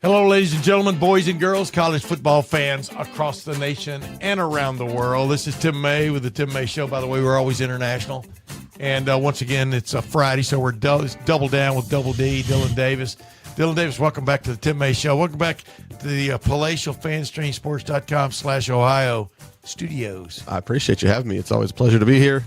Hello, ladies and gentlemen, boys and girls, college football fans across the nation and around the world. This is Tim May with the Tim May Show. By the way, we're always international. And once again, it's a Friday, so we're double down with Double D, Dillon Davis. Dillon Davis, welcome back to the Tim May Show. Welcome back to the palatial fanstreamsports.com/Ohio studios. I appreciate you having me. It's always a pleasure to be here.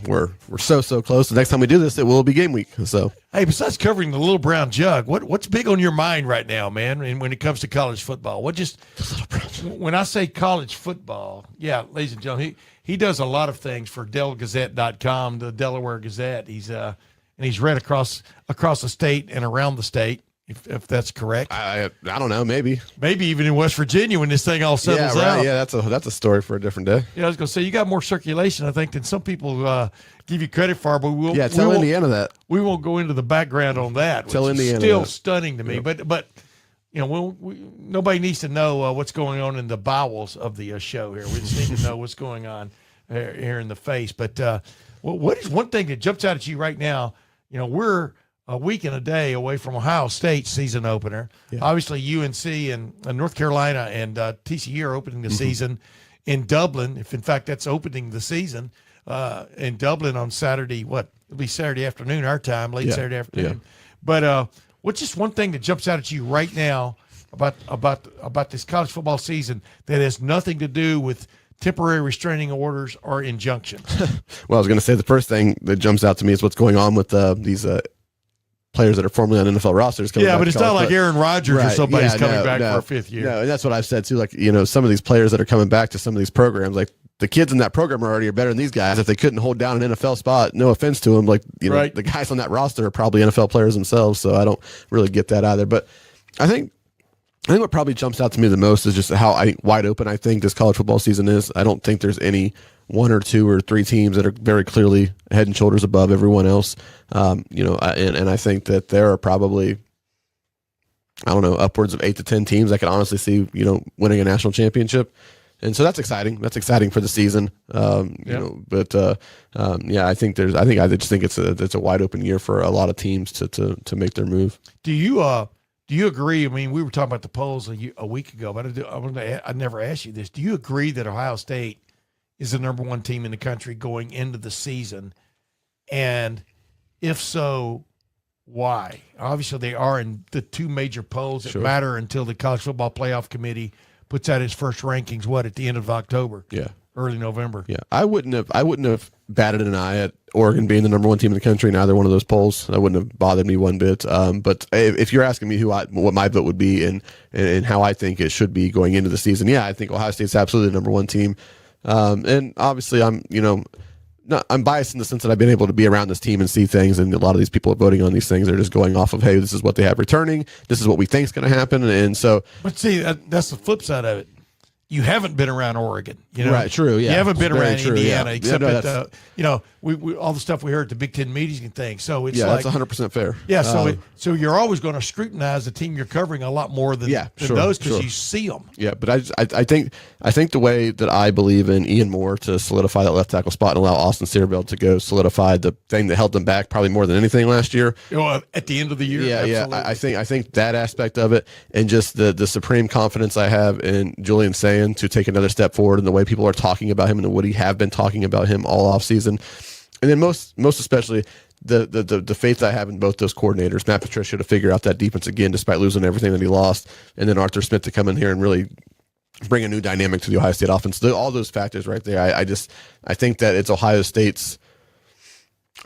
We're so close. The next time we do this, it will be game week. So, hey, besides covering the little brown jug, what's big on your mind right now, man? And when it comes to college football, when I say college football, yeah, ladies and gentlemen, he does a lot of things for DelGazette.com, the Delaware Gazette. He's read across the state and around the state. If that's correct, I don't know, maybe even in West Virginia when this thing all settles out. Yeah, that's a story for a different day. Yeah, I was gonna say you got more circulation, I think, than some people give you credit for. But tell Indiana that. We won't go into the background on that. Tell Indiana still that. Stunning to me. Yep. But you know, nobody needs to know what's going on in the bowels of the show here. We just need to know what's going on here in the face. But what is one thing that jumps out at you right now? You know, we're a week and a day away from Ohio State season opener. Yeah. Obviously, UNC and North Carolina and TCU are opening the season in Dublin. If, in fact, that's opening the season in Dublin on Saturday, it'll be Saturday afternoon, our time, late Saturday afternoon. Yeah. But what's just one thing that jumps out at you right now about this college football season that has nothing to do with temporary restraining orders or injunctions? Well, I was going to say the first thing that jumps out to me is what's going on with these players that are formerly on NFL rosters. Yeah, but it's not like Aaron Rodgers or somebody's coming back for a fifth year. No, and that's what I've said too. Like, you know, some of these players that are coming back to some of these programs, like the kids in that program already are better than these guys. If they couldn't hold down an NFL spot, no offense to them, like, you know, the guys on that roster are probably NFL players themselves. So I don't really get that either. But I think what probably jumps out to me the most is just how wide open I think this college football season is. I don't think there's any one or two or three teams that are very clearly head and shoulders above everyone else. You know, and I think that there are probably, I don't know, upwards of 8 to 10 teams I could honestly see, you know, winning a national championship. And so that's exciting. That's exciting for the season. You know, but yeah, I just think it's a wide open year for a lot of teams to make their move. Do you agree? I mean, we were talking about the polls a week ago, but I never asked you this. Do you agree that Ohio State is the number one team in the country going into the season? And if so, why? Obviously, they are in the two major polls that matter until the College Football Playoff Committee puts out its first rankings, at the end of October? Yeah. Early November. Yeah. I wouldn't have batted an eye at Oregon being the number one team in the country in either one of those polls. That wouldn't have bothered me one bit. But if you're asking me what my vote would be and how I think it should be going into the season, yeah, I think Ohio State's absolutely the number one team. And obviously I'm biased in the sense that I've been able to be around this team and see things, and a lot of these people are voting on these things. They're just going off of, hey, this is what they have returning. This is what we think is going to happen. And so, but see, that's the flip side of it. You haven't been around Oregon, you know. Right, true, yeah. You haven't been around true, Indiana, yeah. except that, you know, we all the stuff we heard at the Big Ten meetings and things. So it's that's 100% fair. Yeah, so you're always going to scrutinize the team you're covering a lot more than those because you see them. Yeah, but I think the way that I believe in Ian Moore to solidify that left tackle spot and allow Austin Siereveld to go solidify the thing that held them back probably more than anything last year. At the end of the year, yeah. I think that aspect of it, and just the supreme confidence I have in Julian Sayin to take another step forward in the way people are talking about him and the way he have been talking about him all offseason. And then most especially the faith I have in both those coordinators, Matt Patricia to figure out that defense again despite losing everything that he lost, and then Arthur Smith to come in here and really bring a new dynamic to the Ohio State offense. All those factors right there. I think that it's Ohio State's,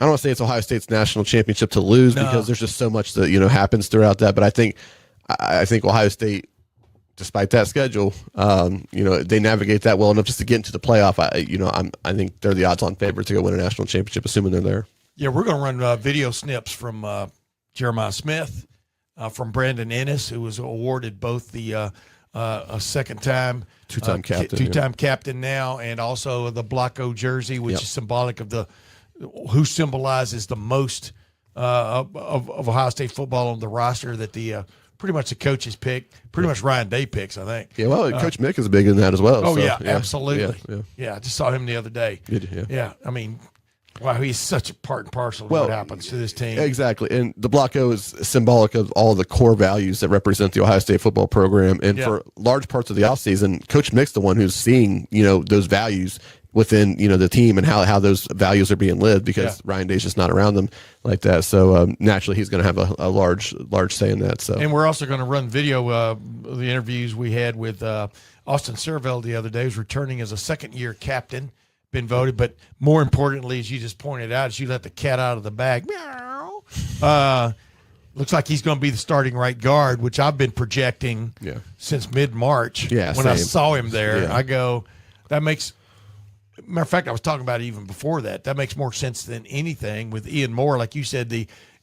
I don't want to say it's Ohio State's national championship to lose because there's just so much that, you know, happens throughout that. But I think Ohio State, despite that schedule, you know, they navigate that well enough just to get into the playoff. I think they're the odds-on favorite to go win a national championship, assuming they're there. Yeah, we're going to run video snips from Jeremiah Smith, from Brandon Inniss, who was awarded both the a second-time two-time captain now, and also the Blocko jersey, which is symbolic of who symbolizes the most of Ohio State football on the roster that the pretty much the coaches pick, pretty much Ryan Day picks, I think. Yeah, well, Coach Mick is big in that as well. Oh, so, yeah, absolutely. Yeah, I just saw him the other day. Yeah. Yeah, I mean, Wow, he's such a part and parcel of what happens to this team. Exactly. And the block O is symbolic of all the core values that represent the Ohio State football program. And for large parts of the offseason, Coach Mick's the one who's seeing, those values within, the team and how those values are being lived, because Ryan Day's just not around them like that. So naturally he's going to have a large say in that. So, and we're also going to run video, the interviews we had with Austin Siereveld the other day, who's returning as a second-year captain. Been voted, but more importantly, as you just pointed out, as you let the cat out of the bag, meow, looks like he's going to be the starting right guard, which I've been projecting since mid-March. Yeah, when I saw him there, I go, that makes – matter of fact, I was talking about it even before that. That makes more sense than anything with Ian Moore. Like you said,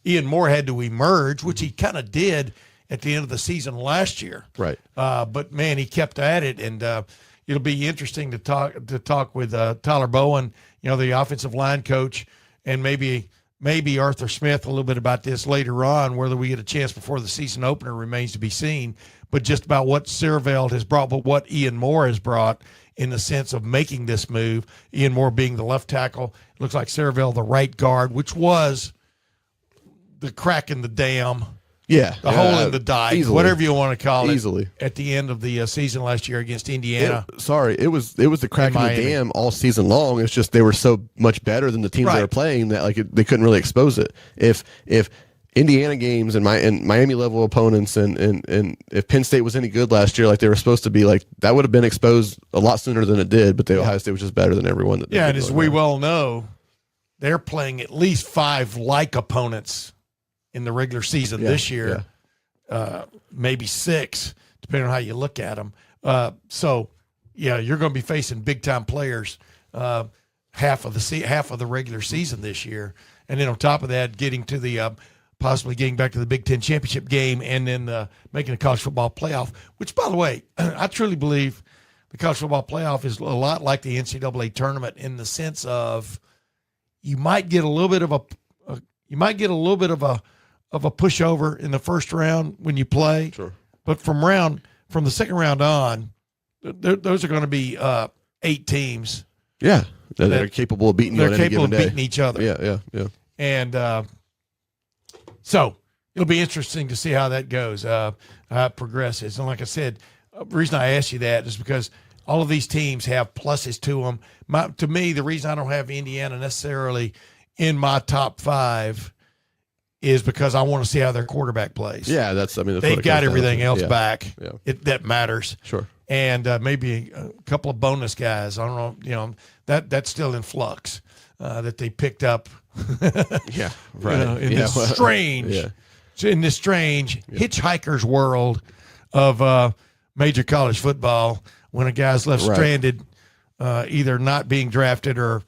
Ian Moore had to emerge, which he kind of did at the end of the season last year. Right. But, man, he kept at it, and it'll be interesting to talk with Tyler Bowen, the offensive line coach, and maybe Arthur Smith a little bit about this later on. Whether we get a chance before the season opener remains to be seen. But just about what Siereveld has brought, but what Ian Moore has brought in the sense of making this move. Ian Moore being the left tackle, it looks like Siereveld the right guard, which was the crack in the dam. Yeah, the hole in the dike, easily. Whatever you want to call it. Easily. At the end of the season last year against Indiana. It was the crack in the dam all season long. It's just they were so much better than the teams they were playing that they couldn't really expose it. If Indiana games and Miami level opponents and if Penn State was any good last year, like they were supposed to be, like that would have been exposed a lot sooner than it did. But Ohio State was just better than everyone. And as we well know, they're playing at least 5 like opponents in the regular season this year, maybe 6, depending on how you look at them. So, you're going to be facing big-time players half of the regular season this year. And then on top of that, getting to the possibly getting back to the Big Ten championship game and then making the college football playoff, which, by the way, I truly believe the college football playoff is a lot like the NCAA tournament in the sense of you might get a little bit of a pushover in the first round when you play. Sure. But from the second round on, those are going to be 8 teams. Yeah, that are capable of beating you on any given day. They're capable of beating each other. Yeah. And so it'll be interesting to see how that goes, how it progresses. And like I said, the reason I asked you that is because all of these teams have pluses to them. To me, the reason I don't have Indiana necessarily in my top 5 is because I want to see how their quarterback plays. Yeah, they've got everything else back. Yeah. That matters. Sure. And maybe a couple of bonus guys. I don't know. That's still in flux that they picked up. Yeah, right. In this strange hitchhiker's world of major college football, when a guy's left stranded, either not being drafted or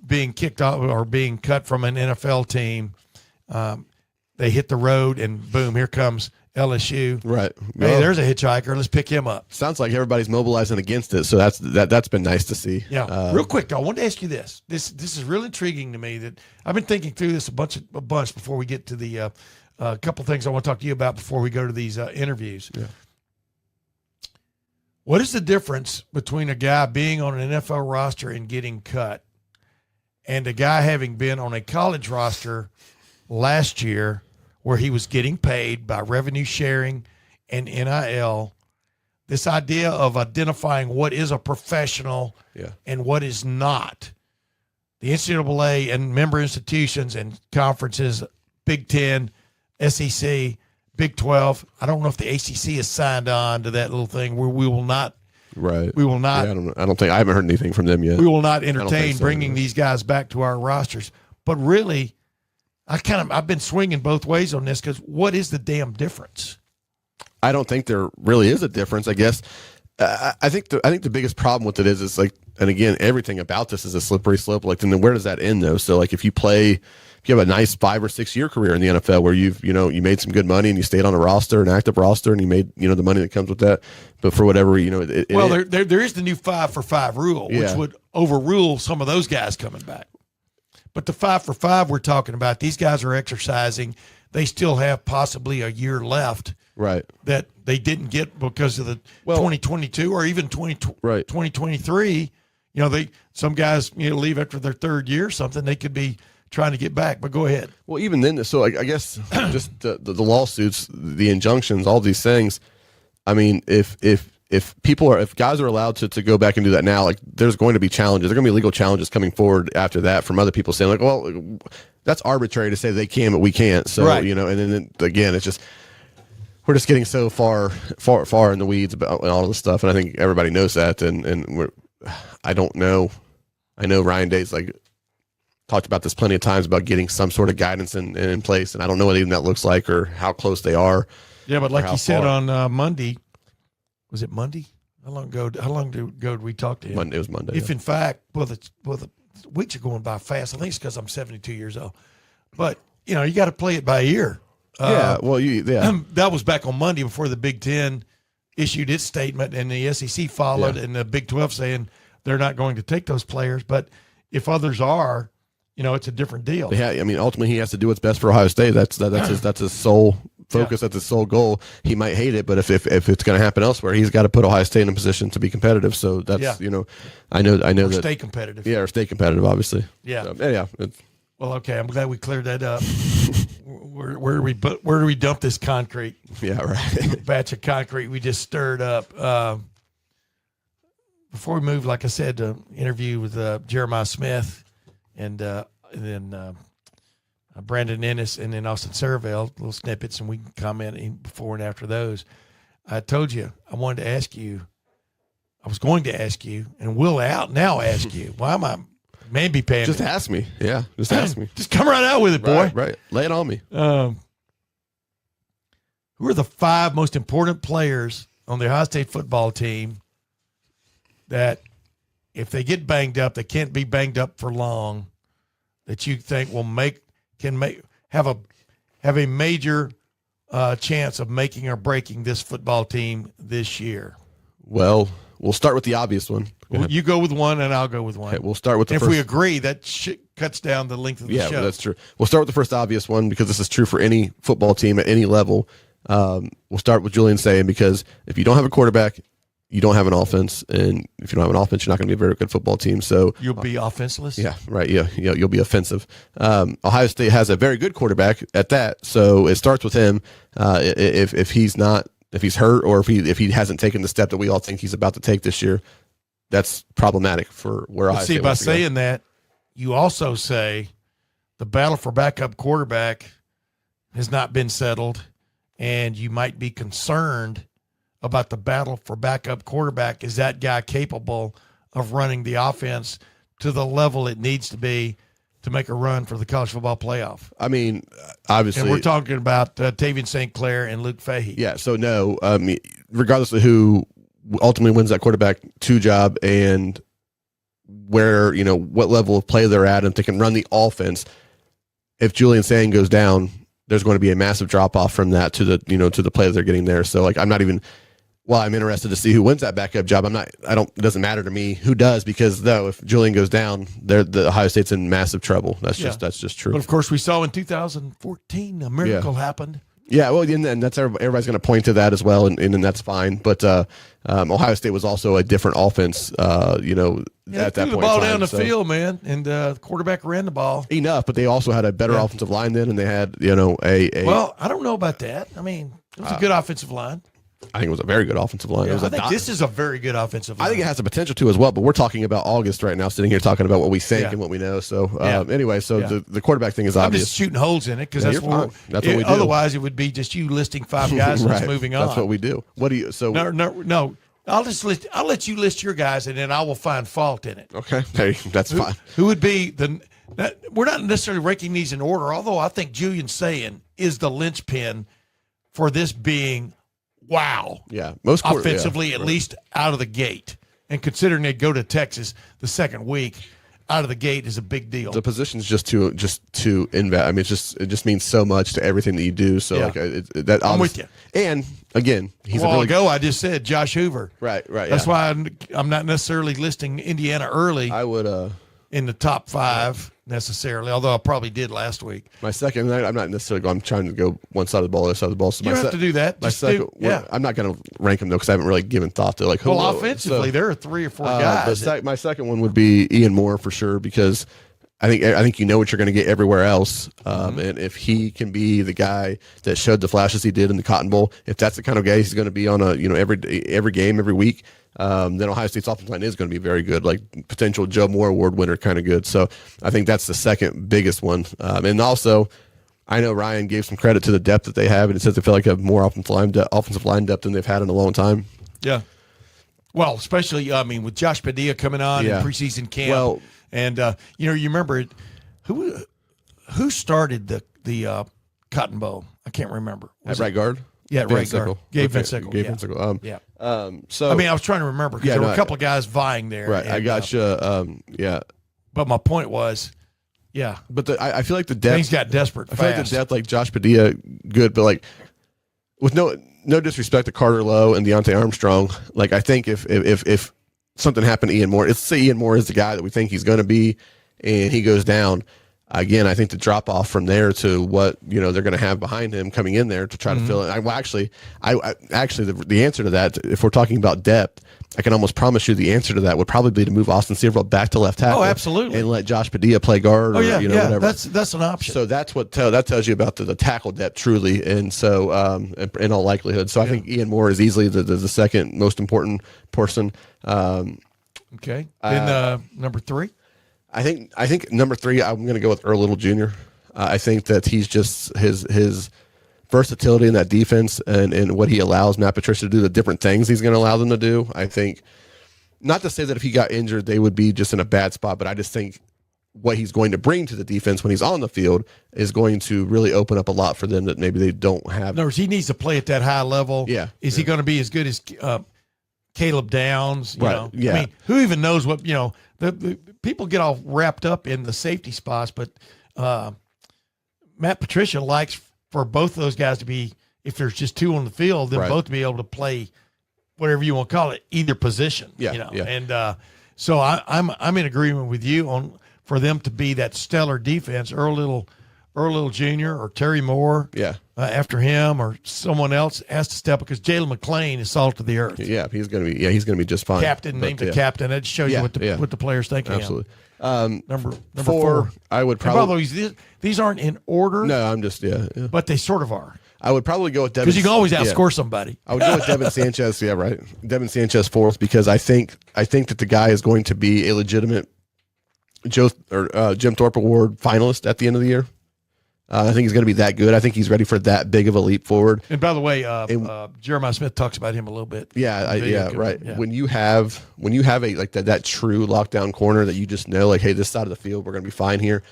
being kicked off or being cut from an NFL team. They hit the road and boom, here comes LSU. Right. Hey, there's a hitchhiker. Let's pick him up. Sounds like everybody's mobilizing against it. So that's been nice to see. Yeah. Real quick though, I wanted to ask you this. This is really intriguing to me that I've been thinking through this a bunch before we get to the couple things I want to talk to you about before we go to these interviews. Yeah. What is the difference between a guy being on an NFL roster and getting cut and a guy having been on a college roster last year where he was getting paid by revenue sharing and NIL? This idea of identifying what is a professional and what is not. The NCAA and member institutions and conferences, Big Ten, SEC, Big 12. I don't know if the ACC is signed on to that little thing where we will not. Right. We will not. Yeah, I don't think I haven't heard anything from them yet. We will not entertain bringing these guys back to our rosters. But really, I've been swinging both ways on this because what is the damn difference? I don't think there really is a difference. I guess I think the biggest problem with it is like, and again, everything about this is a slippery slope. Like, then where does that end though? So like, if you have a nice 5 or 6 year career in the NFL where you made some good money and you stayed on a roster, an active roster, and you made the money that comes with that, but for whatever there is the new 5 for 5 rule, which would overrule some of those guys coming back. But the 5 for 5 we're talking about, these guys are exercising. They still have possibly a year left, right? That they didn't get because of the 2022 or even 2023. some guys leave after their third year or something. They could be trying to get back. But go ahead. Well, even then, so I guess just the lawsuits, the injunctions, all these things. I mean, if guys are allowed to go back and do that now, like there's going to be challenges. There are going to be legal challenges coming forward after that from other people saying like, well, that's arbitrary to say they can, but we can't. So, right. And then again, it's just, we're just getting so far in the weeds about all of this stuff. And I think everybody knows that. And I don't know. I know Ryan Day's talked about this plenty of times about getting some sort of guidance in place. And I don't know what even that looks like or how close they are. Yeah. But like you said on Monday, was it Monday? How long ago did we talk to him? Monday. It was Monday. If in fact, the weeks are going by fast. I think it's because I'm 72 years old. But you got to play it by ear. Yeah. That was back on Monday before the Big Ten issued its statement, and the SEC followed, and the Big 12 saying they're not going to take those players. But if others are, it's a different deal. Yeah. I mean, ultimately, he has to do what's best for Ohio State. That's his sole focus. That's his sole goal. He might hate it, but if it's going to happen elsewhere, he's got to put Ohio State in a position to be competitive. So that's I know or that stay competitive. Yeah, or stay competitive, obviously. Yeah. So, yeah. Well, okay. I'm glad we cleared that up. Where do we dump this concrete? Yeah, right. Batch of concrete we just stirred up. Before we move, like I said, to interview with Jeremiah Smith and then Brandon Inniss and then Austin Siereveld, little snippets, and we can comment before and after those. I told you I was going to ask you, and will now ask you. Why am I maybe paying? Just ask me. Yeah, just ask me. Just come right out with it, boy. Right. Lay it on me. Who are the 5 most important players on the Ohio State football team that if they get banged up, they can't be banged up for long, that you think will have a major chance of making or breaking this football team this year? Well, we'll start with the obvious one. You go with one, and I'll go with one. Okay, we'll start with the first. If we agree, that cuts down the length of the show. Yeah, that's true. We'll start with the first obvious one because this is true for any football team at any level. We'll start with Julian saying, because if you don't have a quarterback, you don't have an offense, and if you don't have an offense, you're not going to be a very good football team. So you'll be offenseless. Yeah, right. Yeah, you'll be offensive. Ohio State has a very good quarterback at that, so it starts with him. If he's hurt, or if he hasn't taken the step that we all think he's about to take this year, that's problematic for where Ohio State. See, by saying that, you also say the battle for backup quarterback has not been settled, and you might be concerned about the battle for backup quarterback. Is that guy capable of running the offense to the level it needs to be to make a run for the college football playoff? I mean, obviously. And we're talking about Tavian St. Clair and Luke Fahey. Yeah, so no, regardless of who ultimately wins that quarterback 2 job and where, what level of play they're at, and if they can run the offense, if Julian Sayin goes down, there's going to be a massive drop off from that to the, to the play that they're getting there. So I'm interested to see who wins that backup job. It doesn't matter to me who does, because if Julian goes down, the Ohio State's in massive trouble. That's just true. But of course we saw in 2014, a miracle happened. Yeah, well, and that's everybody's going to point to that as well, and that's fine. But Ohio State was also a different offense, at that point. Threw the ball down the field, man, and the quarterback ran the ball enough. But they also had a better offensive line then, and they had Well, I don't know about that. I mean, it was a good offensive line. I think it was a very good offensive line. Yeah, I think this is a very good offensive line. I think it has the potential to as well, but we're talking about August right now, sitting here talking about what we think and what we know. So anyway, the quarterback thing is obvious. I'm just shooting holes in it because that's what we do. Otherwise, it would be just you listing 5 guys and just moving on. That's what we do. What do you? So no. I'll let you list your guys, and then I will find fault in it. Okay, that's fine. Who would be we're not necessarily ranking these in order, although I think Julian Sayin is the linchpin for this being. Wow. Yeah. Offensively, at least out of the gate. And considering they go to Texas the second week, out of the gate is a big deal. The position's just to invest. I mean, it just means so much to everything that you do. So I'm with you. And again, a while ago I just said Josh Hoover. Right. That's why I'm not necessarily listing Indiana early. I would in the top 5 necessarily, although I probably did last week. My second, I'm not necessarily going, I'm trying to go one side of the ball, other side of the ball. So You don't have to do that. My Just second, yeah. I'm not going to rank them though, because I haven't really given thought to like who. Well, offensively, there are 3 or 4 guys. My second one would be Ian Moore for sure, because I think you know what you're going to get everywhere else, and if he can be the guy that showed the flashes he did in the Cotton Bowl, if that's the kind of guy he's going to be on a every game every week, then Ohio State's offensive line is going to be very good, like potential Joe Moore Award winner kind of good. So I think that's the second biggest one, and also I know Ryan gave some credit to the depth that they have, and it says they feel like they have more offensive line depth than they've had in a long time. Yeah. Well, especially with Josh Padilla coming on in preseason camp. Well, and you remember who started the Cotton Bowl? I can't remember. At right guard? Yeah, right guard. Gabe Van Sickle. Gabe Van Sickle. So I was trying to remember because there were a couple of guys vying there. Right, I got you. But my point was, But I feel like the depth. Things got desperate. I feel like the depth, like Josh Padilla, good, but like with no disrespect to Carter Lowe and Deontay Armstrong, like I think if something happened to Ian Moore, let's say Ian Moore is the guy that we think he's going to be, and he goes down. Again, I think the drop off from there to what they're going to have behind him coming in there to try to fill it. The answer to that, if we're talking about depth, I can almost promise you the answer to that would probably be to move Austin Siereveld back to left tackle. Oh, absolutely, and let Josh Padilla play guard. Whatever. That's an option. So that's what that tells you about the tackle depth truly, and so in all likelihood. So I think Ian Moore is easily the second most important person. Okay, then number 3. I think number 3, I'm going to go with Earl Little Jr. I think that he's just his versatility in that defense and what he allows Matt Patricia to do, the different things he's going to allow them to do. I think, not to say that if he got injured, they would be just in a bad spot, but I just think what he's going to bring to the defense when he's on the field is going to really open up a lot for them that maybe they don't have. In other words, he needs to play at that high level. Yeah. Is he going to be as good as Caleb Downs? You know? Yeah. I mean, who even knows what, the people get all wrapped up in the safety spots, but Matt Patricia likes for both of those guys to be, if there's just 2 on the field, then both to be able to play whatever you want to call it, either position. And so I'm in agreement with you for them to be that stellar defense. Earl Little Jr. or Terry Moore, after him, or someone else has to step up, because Jalen McClain is salt of the earth. Yeah, he's gonna be just fine. Captain, named the captain. That shows you what the players think. Absolutely. Number 4, I would probably. And by the way, these aren't in order. No, I'm just but they sort of are. I would probably go with Devin, because you can always outscore somebody. I would go with Devin Sanchez. Yeah, right. Devin Sanchez 4th, because I think that the guy is going to be a legitimate Jim Thorpe Award finalist at the end of the year. I think he's going to be that good. I think he's ready for that big of a leap forward. And by the way, Jeremiah Smith talks about him a little bit. Right. Yeah. When you have a like that true lockdown corner that you just know, like, hey, this side of the field, we're going to be fine here.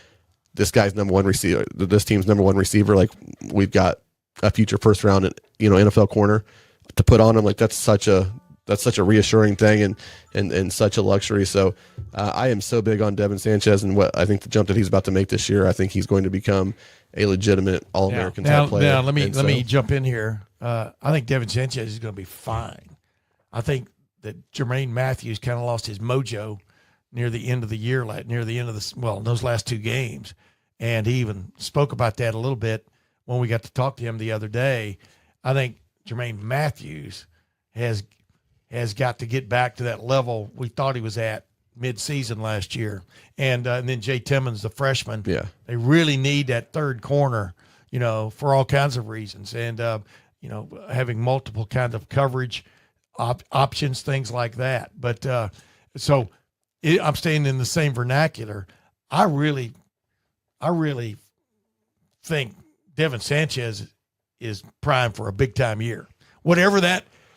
This guy's number 1 receiver. This team's number 1 receiver. Like, we've got a future first round, NFL corner to put on him. Like, that's such a reassuring thing and such a luxury. So I am so big on Devin Sanchez, and what I think the jump that he's about to make this year, I think he's going to become a legitimate All-American type player. Now let me jump in here. I think Devin Sanchez is going to be fine. I think that Jermaine Matthews kind of lost his mojo near the end of the year, those last 2 games, and he even spoke about that a little bit when we got to talk to him the other day. I think Jermaine Matthews has got to get back to that level we thought he was at mid-season last year. And then Jay Timmons, the freshman, they really need that third corner, for all kinds of reasons. And, having multiple kinds of coverage options, things like that. But I'm staying in the same vernacular. I really think Devin Sanchez is primed for a big-time year. Whatever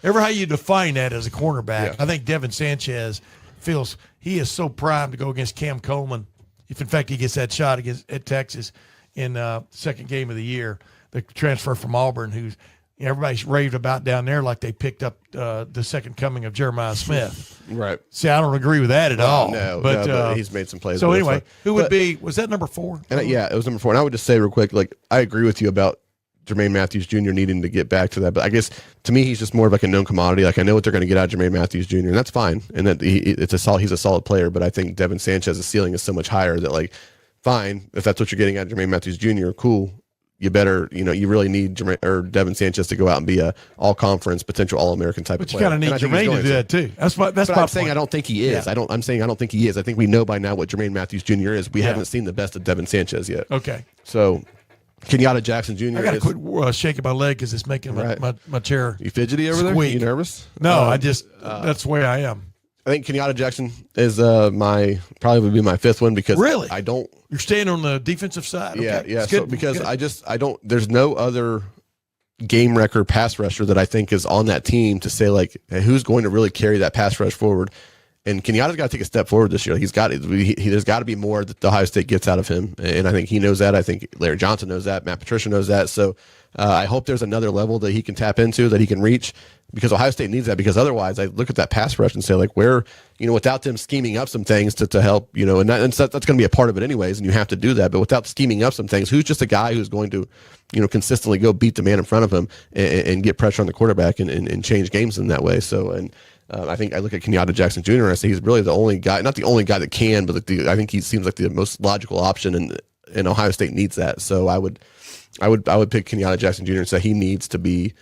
how you define that as a cornerback, I think Devin Sanchez feels he is so primed to go against Cam Coleman, if in fact he gets that shot at Texas in second game of the year, the transfer from Auburn, who's everybody's raved about down there like they picked up the second coming of Jeremiah Smith. Right. See, I don't agree with that at all. No, but he's made some plays. So anyway, was that number 4? And it was number 4. And I would just say real quick, like, I agree with you about Jermaine Matthews Jr. needing to get back to that. But I guess to me, he's just more of like a known commodity. Like I know what they're going to get out of Jermaine Matthews Jr. and that's fine. And that he's a solid player. But I think Devin Sanchez's ceiling is so much higher that like, fine, if that's what you're getting out of Jermaine Matthews Jr., cool. You better, you really need Devin Sanchez to go out and be a all-conference, potential All-American type of player. But you kind of need Jermaine to do that too. That's my I'm saying I don't think he is. Yeah. I'm saying I don't think he is. I think we know by now what Jermaine Matthews Jr. is. We haven't seen the best of Devin Sanchez yet. Okay. So Kenyatta Jackson Jr. I got to quit shaking my leg because it's making my chair. You fidgety over there? You nervous? No, I just that's the way I am. I think Kenyatta Jackson is probably would be my fifth one because really I don't. You're staying on the defensive side. Yeah, okay. yeah. So because I don't. There's no other game record pass rusher that I think is on that team to say like hey, who's going to really carry that pass rush forward. And Kenyatta's got to take a step forward this year. There's got to be more that Ohio State gets out of him, and I think he knows that. I think Larry Johnson knows that. Matt Patricia knows that. So I hope there's another level that he can tap into, that he can reach, because Ohio State needs that. Because otherwise, I look at that pass rush and say, like, where, without them scheming up some things to help, and that's going to be a part of it anyways, and you have to do that. But without scheming up some things, who's just a guy who's going to, consistently go beat the man in front of him and get pressure on the quarterback and change games in that way. So, I think I look at Kenyatta Jackson Jr. and I say he's really the only guy, not the only guy that can, but I think he seems like the most logical option, and Ohio State needs that. So I would pick Kenyatta Jackson Jr. and say he needs to be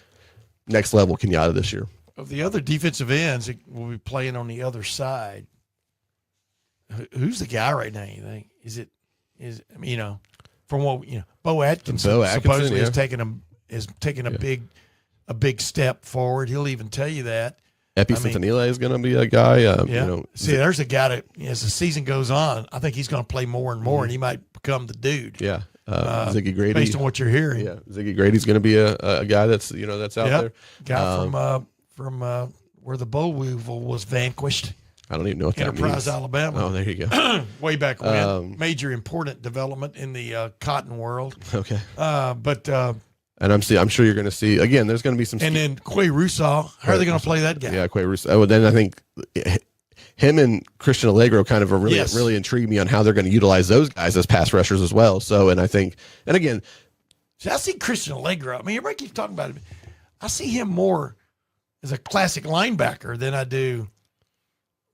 next level Kenyatta this year. Of the other defensive ends that will be playing on the other side, who's the guy right now? You think from what Bo Atkinson supposedly is taking a big step forward. He'll even tell you that. Epi Centinela is going to be a guy. There's a guy that as the season goes on, I think he's going to play more and more, and he might become the dude. Yeah, Ziggy Grady. Based on what you're hearing, yeah, Ziggy Grady's going to be a guy that's that's out there. Guy from where the boll weevil was vanquished. I don't even know what that means. Enterprise, Alabama. Oh, there you go. Way back when, major important development in the cotton world. Okay, and I'm sure you're going to see again. There's going to be some. And then Quay Russaw. How are they going to play that guy? Yeah, Quay Russaw. Oh, then I think him and Christian Allegro kind of really intrigue me on how they're going to utilize those guys as pass rushers as well. So, and again, I see Christian Allegro. I mean, everybody keeps talking about him. I see him more as a classic linebacker than I do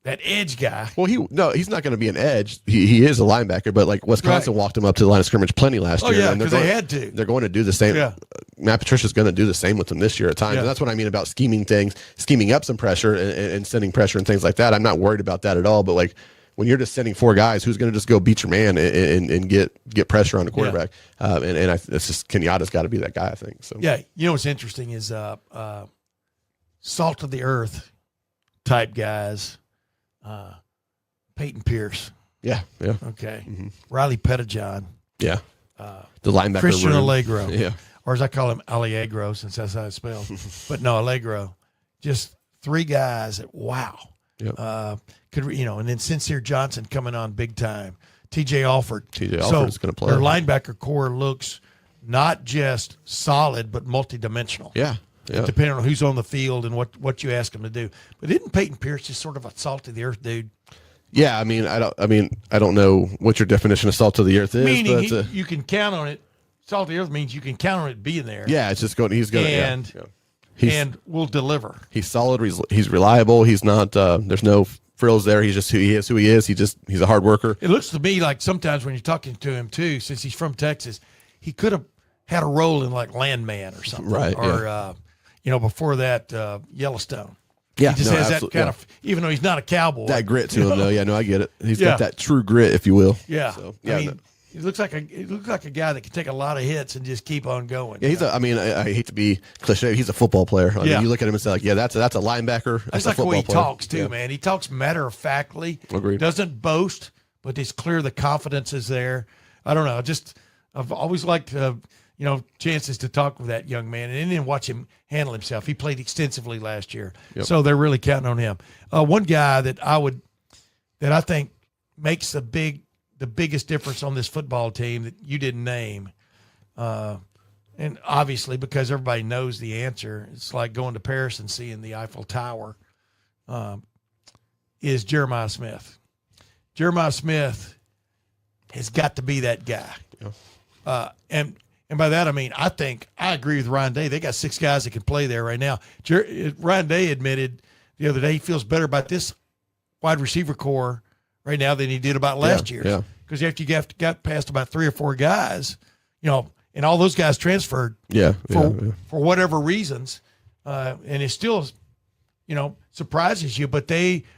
that edge guy. Well, he's not going to be an edge. He is a linebacker, but like Wisconsin walked him up to the line of scrimmage plenty last year. Yeah, because they had to. They're going to do the same. Yeah. Matt Patricia's going to do the same with them this year at times. Yeah. And that's what I mean about scheming up some pressure and sending pressure and things like that. I'm not worried about that at all. But like when you're just sending four guys, who's going to just go beat your man and get pressure on the quarterback? Yeah. It's just Kenyatta's got to be that guy, I think. So yeah, what's interesting is salt of the earth type guys. Peyton Pierce. Yeah. Okay. Mm-hmm. Riley Pettijohn. Yeah. The linebacker. Christian Allegro. Yeah. Or as I call him, Allegro, since that's how it's spelled. But no, Allegro. Just three guys that, wow. Yep. And then Sincere Johnson coming on big time. TJ Alford. Alford's going to play. Their linebacker core looks not just solid, but multidimensional. Yeah. Yeah. Depending on who's on the field and what you ask them to do. But isn't Peyton Pierce just sort of a salt of the earth dude? Yeah, I don't know what your definition of salt of the earth is. Meaning but you can count on it. Salt of the earth means you can count on it being there. Yeah, it's just going. He's going and will deliver. He's solid. He's reliable. He's not. There's no frills there. He's just who he is. He's a hard worker. It looks to me like sometimes when you're talking to him too, since he's from Texas, he could have had a role in like Landman or something, right? Or before that Yellowstone. Yeah, he just has that kind of, even though he's not a cowboy. That grit to him, though. Yeah, no, I get it. He's got that true grit, if you will. Yeah. So, he looks like a guy that can take a lot of hits and just keep on going. Yeah, I hate to be cliche. He's a football player. I mean, you look at him and say, like, yeah, that's a linebacker. That's like the way he talks, too, man. He talks matter-of-factly. Agreed. Doesn't boast, but it's clear the confidence is there. I don't know. I've always liked chances to talk with that young man and then watch him handle himself. He played extensively last year. Yep. So they're really counting on him. One guy that I think makes the biggest difference on this football team that you didn't name, and obviously because everybody knows the answer, it's like going to Paris and seeing the Eiffel Tower, is Jeremiah Smith. Jeremiah Smith has got to be that guy. Yeah. And by that, I mean, I agree with Ryan Day. They got 6 guys that can play there right now. Ryan Day admitted the other day he feels better about this wide receiver core right now than he did about last year. Yeah. Because after you got past about 3 or 4 guys, and all those guys transferred for whatever reasons, and it still, surprises you. But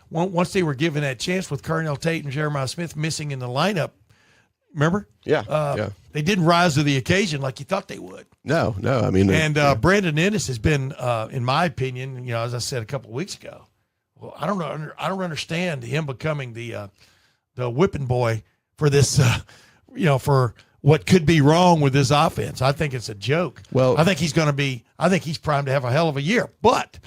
once they were given that chance with Carnell Tate and Jeremiah Smith missing in the lineup, remember? Yeah. They didn't rise to the occasion like you thought they would. No. I mean, and Brandon Inniss has been, in my opinion, as I said a couple of weeks ago. Well, I don't know. I don't understand him becoming the whipping boy for this, for what could be wrong with this offense. I think it's a joke. Well, I think he's primed to have a hell of a year. But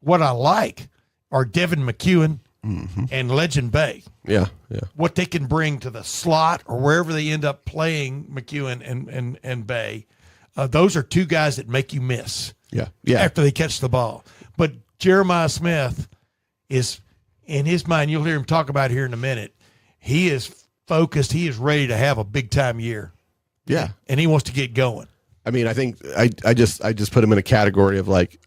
what I like are Devin McEwen and Legend Bay. Yeah. What they can bring to the slot or wherever they end up playing McEwen and Bay. Those are 2 guys that make you miss. Yeah. After they catch the ball. But Jeremiah Smith is, in his mind, you'll hear him talk about it here in a minute, he is focused. He is ready to have a big time year. Yeah. And he wants to get going. I mean, I think I just put him in a category of like,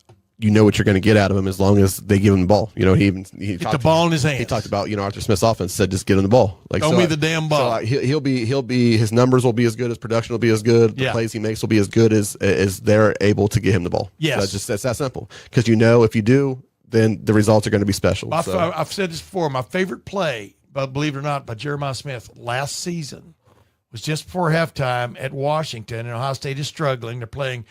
what you're going to get out of him as long as they give him the ball. He get the ball in his hands. He talked about, Arthur Smith's offense said, just get him the ball. Like, throw me the damn ball. So he'll be, his numbers will be as good, his production will be as good, the plays he makes will be as good as they're able to get him the ball. Yes. So that's that simple. Because if you do, then the results are going to be special. I've said this before. My favorite play, but believe it or not, by Jeremiah Smith last season was just before halftime at Washington, and Ohio State is struggling. They're playing,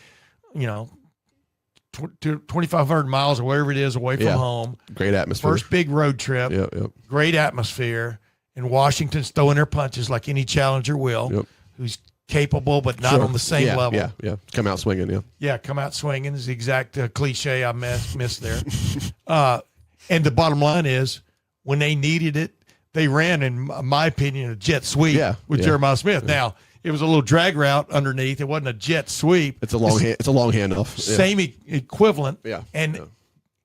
2,500 miles or wherever it is away from home. Great atmosphere. First big road trip. Yep. Great atmosphere. And Washington's throwing their punches like any challenger will, who's capable but not on the same level. Yeah. Come out swinging, Yeah, come out swinging is the exact cliche I missed there. And the bottom line is, when they needed it, they ran, in my opinion, a jet sweep with Jeremiah Smith. Now, it was a little drag route underneath. It wasn't a jet sweep. It's a long handoff. Same equivalent. Yeah. And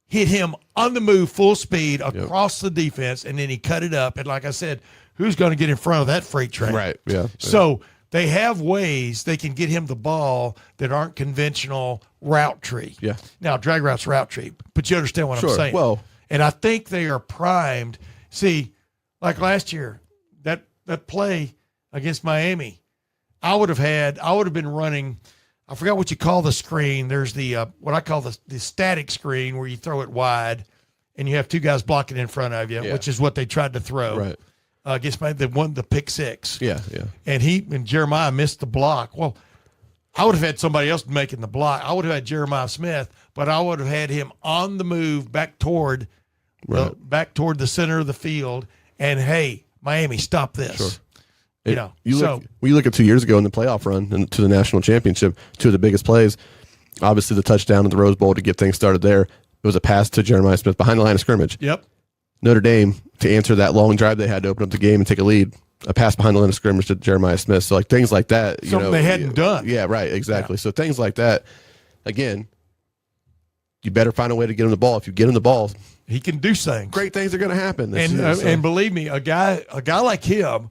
hit him on the move, full speed, across the defense, and then he cut it up. And like I said, who's going to get in front of that freight train? Right, yeah. So they have ways they can get him the ball that aren't conventional route tree. Yeah. Now, drag route's route tree, but you understand what I'm saying. Well, and I think they are primed. See, like last year, that play against Miami, I would have been running, I forgot what you call the screen. There's the what I call the static screen where you throw it wide and you have 2 guys blocking in front of you, which is what they tried to throw. Right. Against the pick 6. Yeah. And Jeremiah missed the block. Well, I would have had somebody else making the block. I would have had Jeremiah Smith, but I would have had him on the move back toward the center of the field. And hey, Miami, stop this. Sure. You look at 2 years ago in the playoff run and to the national championship, 2 of the biggest plays, obviously the touchdown at the Rose Bowl to get things started there. It was a pass to Jeremiah Smith behind the line of scrimmage. Yep. Notre Dame, to answer that long drive they had to open up the game and take a lead, a pass behind the line of scrimmage to Jeremiah Smith. So like things like that, something they hadn't done. Yeah, right, exactly. Yeah. So things like that, again, you better find a way to get him the ball. If you get him the ball, he can do things. Great things are going to happen. And believe me, a guy like him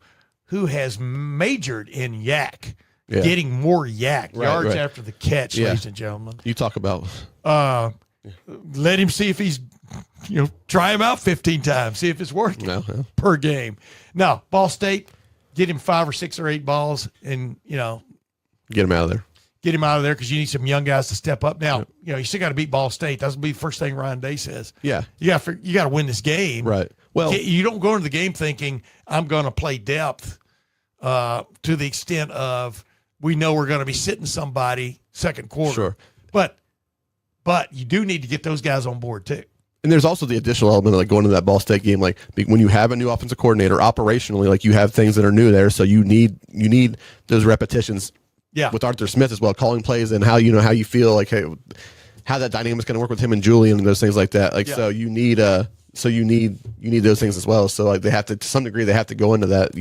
who has majored in yak, getting more yards after the catch, ladies and gentlemen. You talk about let him see if he's try him out 15 times, see if it's working per game. Now, Ball State, get him 5 or 6 or 8 balls and get him out of there. Get him out of there because you need some young guys to step up. Now, you still got to beat Ball State. That's going to be the first thing Ryan Day says. Yeah. You got to win this game. Right. Well, you don't go into the game thinking I'm going to play depth to the extent of we know we're going to be sitting somebody second quarter. Sure. But you do need to get those guys on board too. And there's also the additional element of like going to that Ball State game, like when you have a new offensive coordinator operationally, like you have things that are new there. So you need those repetitions. Yeah. With Arthur Smith as well, calling plays and how you feel like how that dynamic is going to work with him and Julian and those things like that. Like so you need those things as well. So like they have to some degree they have to go into that.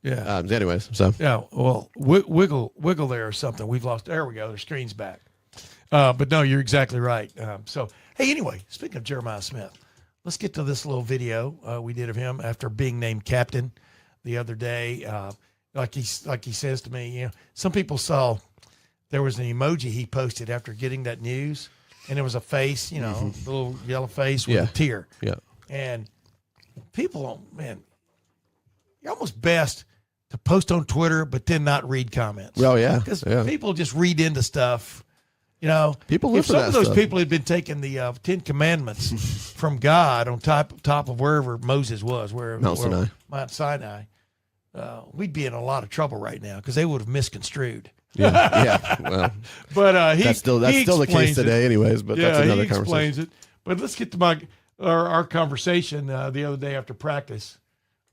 Yeah. Anyways, so yeah. Well, wiggle there or something. We've lost. There we go. Their screen's back. But no, you're exactly right. So hey, anyway, speaking of Jeremiah Smith, let's get to this little video we did of him after being named captain the other day. like he says to me, some people saw there was an emoji he posted after getting that news, and it was a face, the little yellow face with a tear. Yeah. And people, man, you're almost best to post on Twitter, but then not read comments. Well, yeah. Because people just read into stuff. People live if for some that of those stuff. people had been taking the 10 Commandments from God on top of wherever Moses was, Mount Sinai, we'd be in a lot of trouble right now because they would have misconstrued. Yeah. Well, but that's still the case today, anyways. But that's another he conversation. Explains it. But let's get to our conversation the other day after practice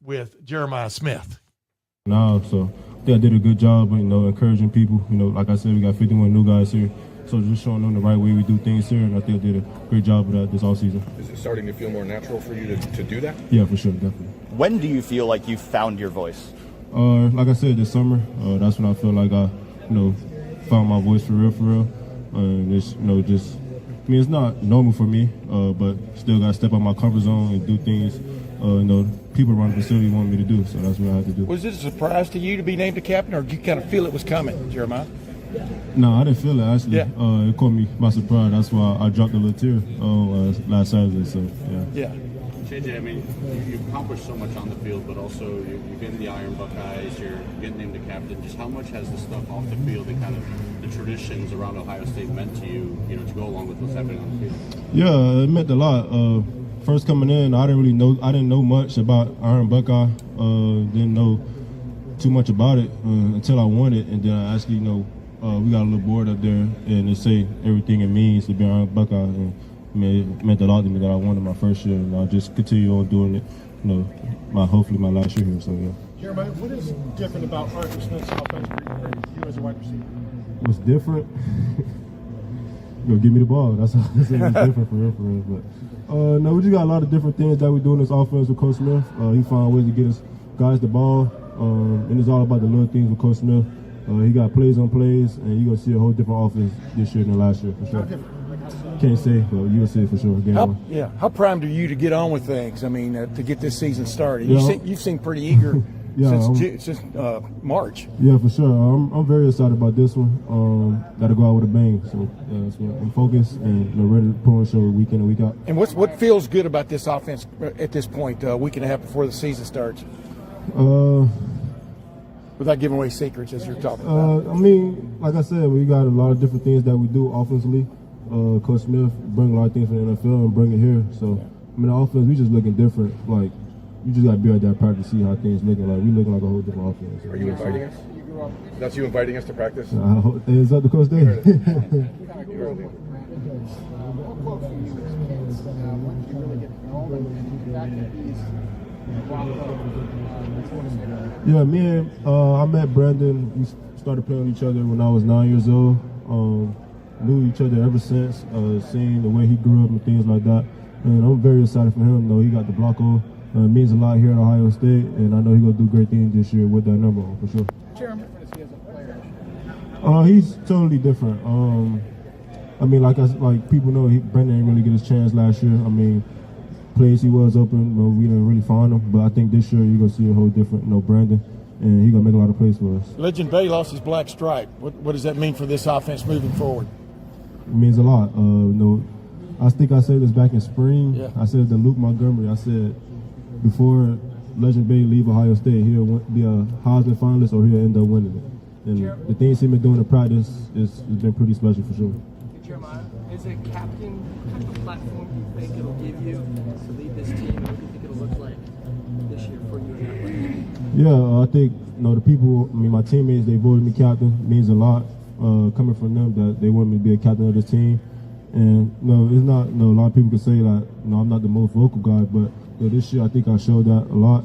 with Jeremiah Smith. So I think I did a good job, encouraging people. Like I said, we got 51 new guys here. So just showing them the right way we do things here, and I think I did a great job of that this offseason. Is it starting to feel more natural for you to do that? Yeah, for sure, definitely. When do you feel like you found your voice? Like I said, this summer, that's when I feel like I, found my voice for real. And it's, it's not normal for me, but still got to step out my comfort zone and do things, people around the facility want me to do. So that's what I had to do. Was it a surprise to you to be named a captain, or did you kind of feel it was coming, Jeremiah? No, I didn't feel it, actually. Yeah. It caught me by surprise. That's why I dropped a little tear last Saturday. So, yeah. JJ, I mean, you've accomplished so much on the field, but also you've been the Iron Buckeyes, you're getting named the captain. Just how much has the stuff off the field and kind of the traditions around Ohio State meant to you, to go along with what's happening on the field? Yeah, it meant a lot. First coming in, I didn't know much about Iron Buckeye. Didn't know too much about it until I won it, and then I actually, we got a little board up there, and it say everything it means to be Iron Buckeye. And it meant a lot to me that I won it my first year, and I'll just continue on doing it, hopefully my last year here. So, yeah. Jeremiah, what is different about Arthur Smith's offense for you as a wide receiver? What's different? Give me the ball. That's what's different for real. But no, we just got a lot of different things that we do in this offense with Coach Smith. He found ways to get us guys the ball, and it's all about the little things with Coach Smith. He got plays on plays, and you're going to see a whole different offense this year than last year, for sure. Can't say, but you'll see it for sure. How primed are you to get on with things? I mean, to get this season started. You've seemed pretty eager since March. Yeah, for sure. I'm very excited about this one. Got to go out with a bang. So I'm focused and ready to put on a show week in and week out. And what feels good about this offense at this point, a week and a half before the season starts? Without giving away secrets, as you're talking about. I mean, like I said, we got a lot of different things that we do offensively. Coach Smith bring a lot of things from the NFL and bring it here. So, the offense, we just looking different. Like, you just got to be out there practice to see how things looking. Like, we looking like a whole different offense. Are you inviting us? That's you inviting us to practice? It's up to Coach Day. Yeah, I met Brandon. We started playing with each other when I was 9 years old. Knew each other ever since, seeing the way he grew up and things like that. And I'm very excited for him. He got the Blocko. It means a lot here at Ohio State, and I know he's going to do great things this year with that number on, for sure. Jeremy, what is he as a player? He's totally different. Like people know, Brandon didn't really get his chance last year. Plays he was open, but we didn't really find him. But I think this year you're going to see a whole different, Brandon. And he's going to make a lot of plays for us. Legend Bay lost his black stripe. What does that mean for this offense moving forward? It means a lot. I think I said this back in spring. Yeah. I said to Luke Montgomery, I said before Legend Bay leave Ohio State, he'll be a Heisman finalist or he'll end up winning it. And the things he's been doing in practice has been pretty special for sure. Jeremiah, is a captain kind of a platform you think it'll give you to lead this team? What do you think it'll look like this year for you? Yeah, I think the people, my teammates, they voted me captain. It means a lot coming from them that they want me to be a captain of this team. And it's not. A lot of people can say that I'm not the most vocal guy, but this year I think I showed that a lot.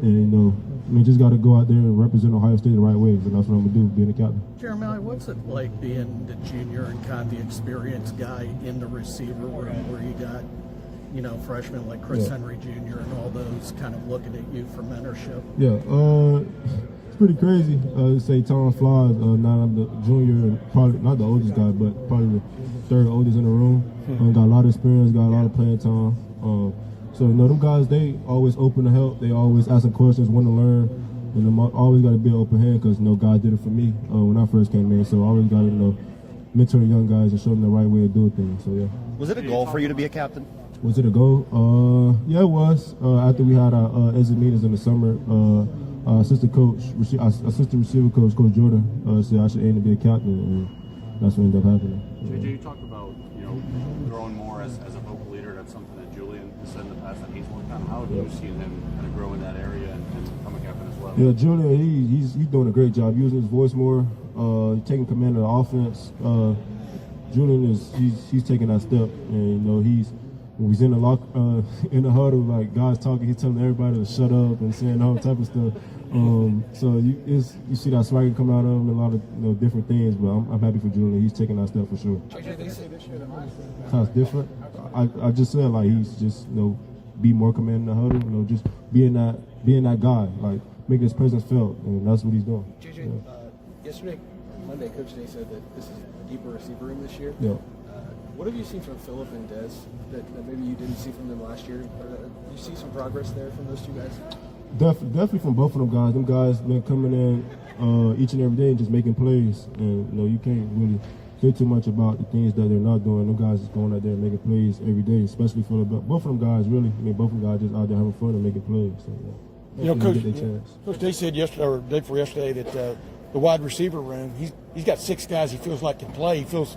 And just got to go out there and represent Ohio State the right way, and that's what I'm gonna do, being a captain. Jeremiah, what's it like being the junior and kind of the experienced guy in the receiver room, where you got freshmen like Chris Henry Jr. and all those kind of looking at you for mentorship? Yeah, it's pretty crazy. Say Tom Flies, now I'm the junior and probably not the oldest guy, but probably the third oldest in the room. Got a lot of experience, got a lot of playing time. So them guys, they always open to help. They always asking questions, want to learn. and I'm always got to be an open hand because God did it for me when I first came in. So I always got to mentor the young guys and show them the right way of doing things. So yeah. Was it a goal for you to be a captain? Was it a goal? Yeah, it was. After we had our exit meetings in the summer, our assistant receiver coach, Coach Jordan, said I should aim to be a captain, and that's what ended up happening. JJ, you talked about growing more as a vocal leader. That's something that Julian has said in the past that he's worked on. How have you seen him kind of grow in that area and become a captain as well? Yeah, Julian, he's doing a great job using his voice more, taking command of the offense. Julian he's taking that step, and when he's in the huddle, like guys talking, he's telling everybody to shut up and saying all type of stuff. So you see that swagger coming out of him, and a lot of different things. But I'm happy for Julian. He's taking that step for sure. How it's different? I just said like he's just be more commanding the huddle. Just being that guy, like making his presence felt, and that's what he's doing. JJ, yesterday, Monday, Coach Day said that this is a deeper receiver room this year. Yeah. What have you seen from Phillip and Dez that maybe you didn't see from them last year? Do you see some progress there from those two guys? Definitely from both of them guys. Them guys been coming in each and every day and just making plays. And you can't really say too much about the things that they're not doing. Them guys is going out there and making plays every day, especially for both of them guys. Really, both of them guys just out there having fun and making plays. So, Coach Day said yesterday or the day before yesterday that the wide receiver room, he's got 6 guys he feels like can play. He feels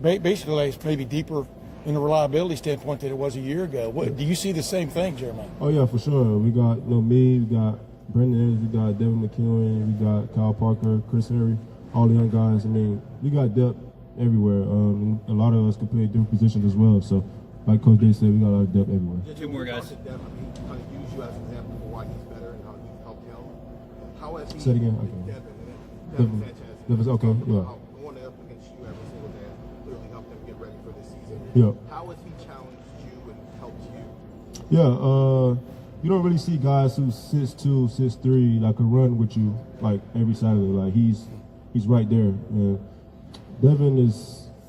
basically like it's maybe deeper in the reliability standpoint than it was a year ago. Do you see the same thing, Jeremiah? Oh yeah, for sure. We got me, we got Brandon Inniss, we got Devin McEwen, we got Kyle Parker, Chris Henry, all the young guys. We got depth everywhere. A lot of us can play different positions as well. So, like Coach Day said, we got a lot of depth everywhere. 2 more guys. Kind of use you as an example for why he's better and how you've helped him. How has he? Say it again. Devin Sanchez. Okay. Yeah. Going up against you every single day clearly helped them get ready for this season. Yeah. How has he challenged you and helped you? Yeah. You don't really see guys who's 6'2", 6'3", that can run with you like every Saturday. Like he's right there. And Devin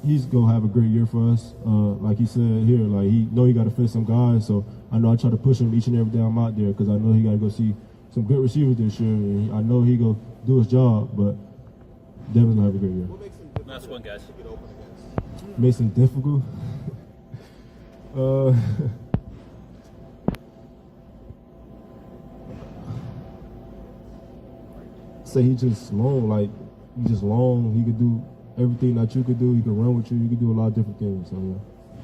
he's gonna have a great year for us. Like he said here, like he got to fit some guys. So I know I try to push him each and every day I'm out there because I know he got to go see some good receivers this year. And I know he go do his job, but Devin's gonna have a great year. What makes him difficult? Last one, guys. To get open against? Makes him difficult. Say he's just long, like he's just long. He could do everything that you could do. He could run with you. You could do a lot of different things. So yeah.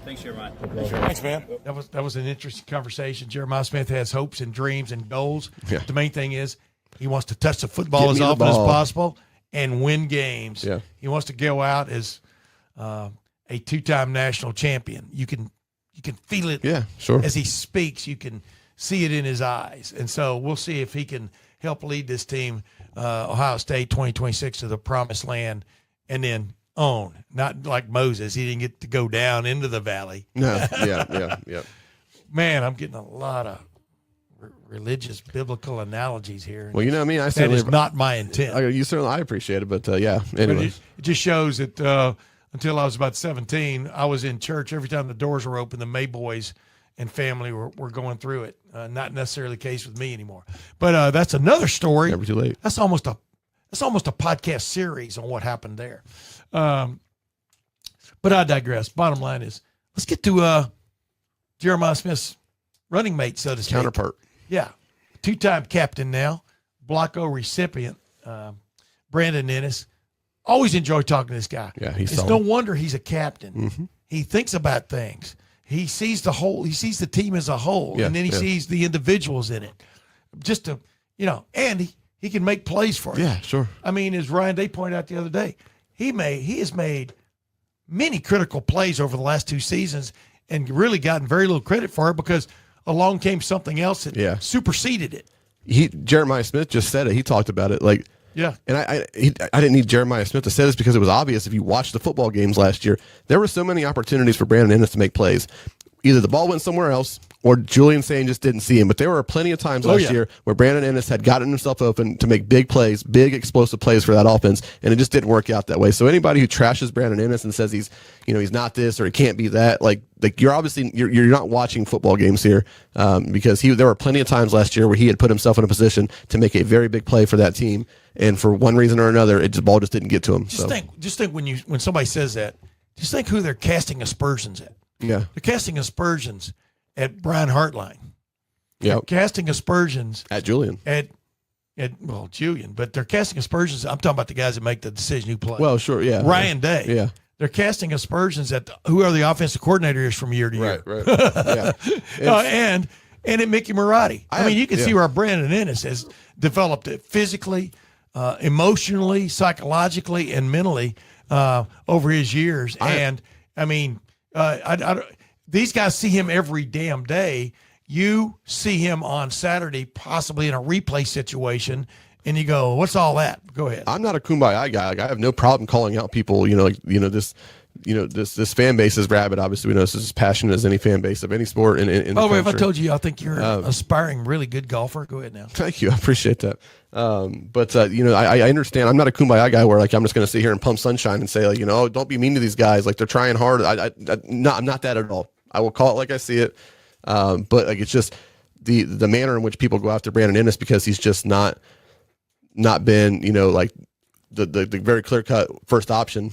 Thanks, Jeremiah. Thanks, man. That was an interesting conversation. Jeremiah Smith has hopes and dreams and goals. Yeah. The main thing is he wants to touch the football Get as me the often as ball. possible and win games. Yeah. He wants to go out as a 2-time national champion. You can feel it. Yeah, sure. As he speaks, you can see it in his eyes. And so we'll see if he can help lead this team, Ohio State 2026, to the promised land and then own. Not like Moses. He didn't get to go down into the valley. No, yeah. Man, I'm getting a lot of religious, biblical analogies here. Well, I mean, I that certainly is not my intent. I appreciate it, but yeah. But Anyway, it just shows that until I was about 17, I was in church every time the doors were open. The May boys and family were going through it. Not necessarily the case with me anymore. But that's another story. never too late. That's almost a podcast series on what happened there. But I digress. Bottom line is, let's get to Jeremiah Smith's running mate, so to speak. Counterpart. Yeah. 2-time captain now, Block O recipient, Brandon Inniss. Always enjoy talking to this guy. Yeah, he's It's solid. no wonder he's a captain. He thinks about things. He sees the whole. He sees the team as a whole, Yeah, and then he yeah. sees the individuals in it. Just to, and he can make plays for you. Yeah, sure. I mean, as Ryan Day pointed out the other day, he has made many critical plays over the last 2 seasons and really gotten very little credit for it because along came something else that superseded it. Jeremiah Smith just said it. He talked about it. Like, Yeah. and I didn't need Jeremiah Smith to say this because it was obvious if you watched the football games last year, there were so many opportunities for Brandon Inniss to make plays. either the ball went somewhere else or Julian Sayin just didn't see him. But there were plenty of times last year where Brandon Inniss had gotten himself open to make big plays, big explosive plays for that offense, and it just didn't work out that way. So anybody who trashes Brandon Inniss and says he's not this or he can't be that, like you're obviously you're not watching football games here, because there were plenty of times last year where he had put himself in a position to make a very big play for that team, and for one reason or another, the ball just didn't get to him. Just think when somebody says that, just think who they're casting aspersions at. Yeah, they're casting aspersions at Brian Hartline. Yeah, casting aspersions at Julian. Julian, but they're casting aspersions. I'm talking about the guys that make the decision who play. Well, sure, yeah. Ryan Day. Yeah. They're casting aspersions at whoever the offensive coordinator is from year to year. Right. Yeah. And at Mickey Marotti. I mean, you can see where Brandon Inniss has developed it physically, emotionally, psychologically, and mentally over his years. These guys see him every damn day. You see him on Saturday, possibly in a replay situation, and you go, "What's all that?" Go ahead. I'm not a kumbaya guy. Like, I have no problem calling out people. This fan base is rabid. Obviously, we know this is as passionate as any fan base of any sport. By the way, if I told you, I think you're an aspiring, really good golfer. Go ahead now. Thank you. I appreciate that. I understand. I'm not a kumbaya guy where like I'm just going to sit here and pump sunshine and say like, oh, don't be mean to these guys. Like they're trying hard. I'm not that at all. I will call it like I see it. But like it's just the manner in which people go after Brandon Inniss because he's just not been like the very clear cut first option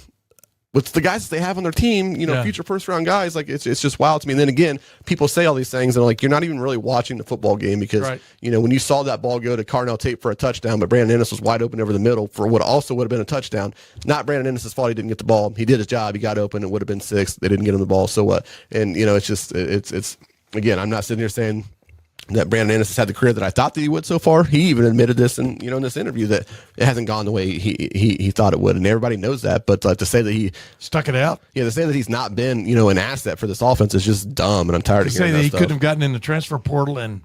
with the guys that they have on their team, future first round guys. Like it's just wild to me. And then again, people say all these things and like you're not even really watching the football game because when you saw that ball go to Carnell Tate for a touchdown, but Brandon Inniss was wide open over the middle for what also would have been a touchdown. Not Brandon Inniss' fault he didn't get the ball. He did his job. He got open. It would have been 6. They didn't get him the ball. So what? And it's just it's again, I'm not sitting here saying that Brandon Inniss has had the career that I thought that he would so far. He even admitted this in this interview that it hasn't gone the way he thought it would, and everybody knows that. But to say that he stuck it out, to say that he's not been an asset for this offense is just dumb, and I'm tired of hearing that. To say that he stuff. couldn't have gotten in the transfer portal and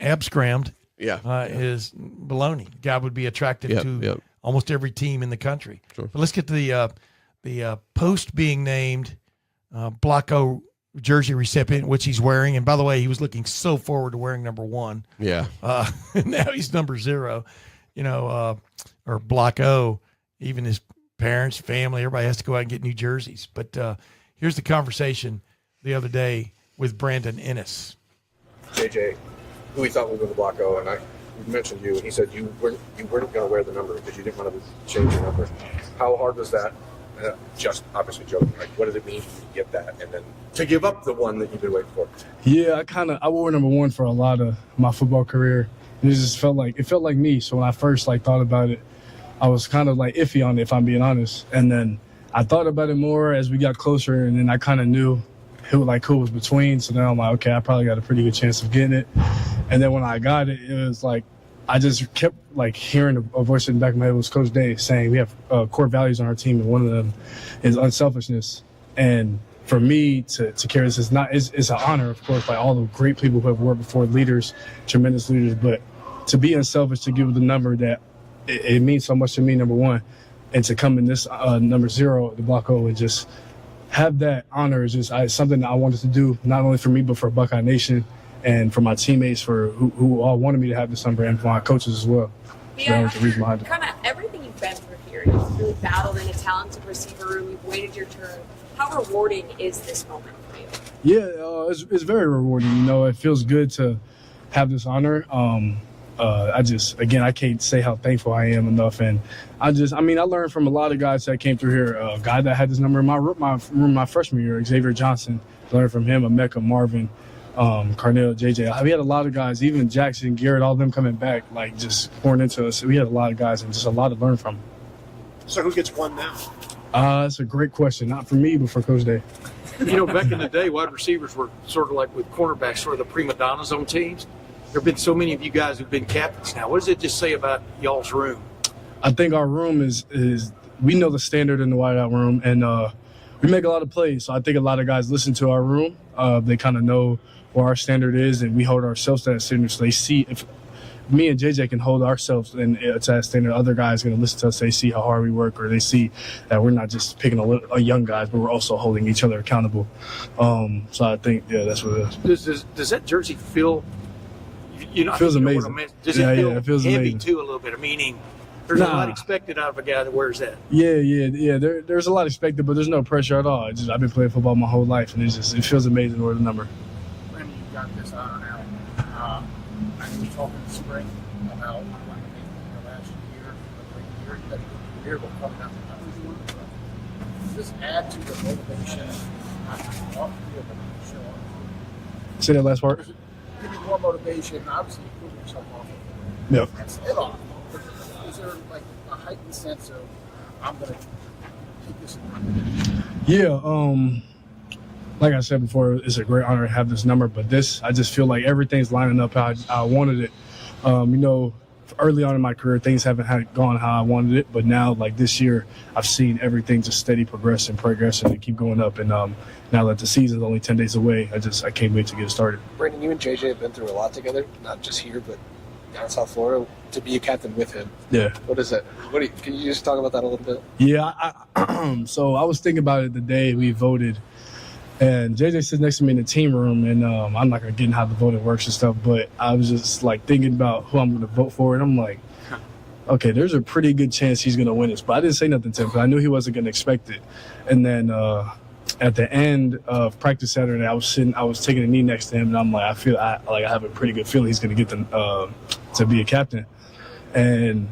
abscrammed, is baloney. Guy would be attractive to almost every team in the country. Sure. But let's get to the post being named Block O jersey recipient, which he's wearing. And by the way, he was looking so forward to wearing number 1. Yeah. Now he's number 0, or Block O. Even his parents, family, everybody has to go out and get new jerseys. But here's the conversation the other day with Brandon Inniss. JJ, who he thought would win the Block O, and I mentioned you, and he said you weren't going to wear the number because you didn't want to change your number. How hard was that? Just obviously joking, right? What does it mean to get that and then to give up the one that you've been waiting for? Yeah, I wore number 1 for a lot of my football career. And it just felt like me. So when I first thought about it, I was kind of iffy on it, if I'm being honest. And then I thought about it more as we got closer, and then I kind of knew who was between. So now I'm like, okay, I probably got a pretty good chance of getting it. And then when I got it, it was like I just kept hearing a voice in the back of my head. It was Coach Day saying we have core values on our team, and one of them is unselfishness. And for me to carry this it's an honor, of course, by all the great people who have worked before, leaders, tremendous leaders. But to be unselfish, to give the number that it means so much to me, number 1, and to come in this number 0, the Block O, and just have that honor is just something that I wanted to do, not only for me but for Buckeye Nation. And for my teammates, who all wanted me to have this number, and for my coaches as well. That was the reason behind it. Kind of everything you've been through here, you've really battled in a talented receiver room. You've waited your turn. How rewarding is this moment for you? Yeah, it's very rewarding. It feels good to have this honor. I can't say how thankful I am enough. And I learned from a lot of guys that came through here. A guy that had this number in my room my freshman year, Xavier Johnson. Learned from him, Emeka, Marvin. Carnell, JJ. We had a lot of guys, even Jackson, Garrett, all of them coming back, just pouring into us. We had a lot of guys and just a lot to learn from. So who gets 1 now? That's a great question. Not for me, but for Coach Day. Back in the day, wide receivers were sort of like with cornerbacks, sort of the prima donnas on teams. There have been so many of you guys who've been captains now. What does it just say about y'all's room? I think our room is we know the standard in the wideout room, and we make a lot of plays. So I think a lot of guys listen to our room. They kind of know what our standard is, and we hold ourselves to that standard. So they see if me and JJ can hold ourselves and to that standard. Other guys are going to listen to us. They see how hard we work, or they see that we're not just picking a young guys, but we're also holding each other accountable. So I think, that's what it is. Does that jersey feel? It feels amazing. Does it feel it feels heavy amazing. too a little bit? Meaning, there's a lot expected out of a guy that wears that. Yeah. There's a lot expected, but there's no pressure at all. I've been playing football my whole life, and it feels amazing to wear the number. When you got this iron out, I was talking in the spring about last year, that year will come down to does this add to the motivation off the field that you show on? Say that last part. Give you more motivation. Obviously, you prove yourself off of it. Yep. That's it off. Is there like a heightened sense of I'm going to keep this in mind? Yeah. Like I said before, it's a great honor to have this number, but I just feel like everything's lining up how I wanted it. Early on in my career, things haven't gone how I wanted it, but now, like this year, I've seen everything just steady progress and keep going up. And now that the season's only 10 days away, I can't wait to get started. Brandon, you and JJ have been through a lot together, not just here, but down in South Florida. To be a captain with him, yeah. What is that? Can you just talk about that a little bit? Yeah. So I was thinking about it the day we voted. And JJ sits next to me in the team room, and I'm not going to get in how the voting works and stuff, but I was just like thinking about who I'm going to vote for, and I'm like, okay, there's a pretty good chance he's going to win this. But I didn't say nothing to him because I knew he wasn't going to expect it. And then at the end of practice Saturday, I was taking a knee next to him, and I'm like, I have a pretty good feeling he's going to get to be a captain. And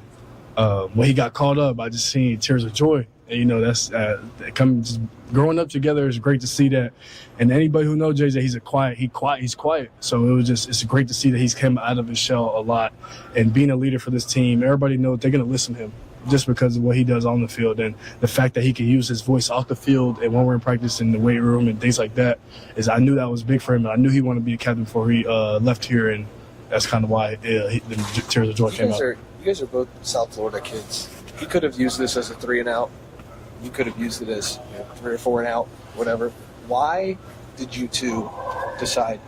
when he got called up, I just seen tears of joy. And, that's just growing up together is great to see that. And anybody who knows JJ, he's quiet. So it's great to see that he's come out of his shell a lot and being a leader for this team. Everybody knows they're going to listen to him just because of what he does on the field. And the fact that he can use his voice off the field and when we're in practice in the weight room and things like that I knew that was big for him. And I knew he wanted to be a captain before he left here. And that's kind of why the tears of joy came out. You guys are both South Florida kids. He could have used this as a 3 and out. You could have used it as 3 or 4 and out, whatever. Why did you two decide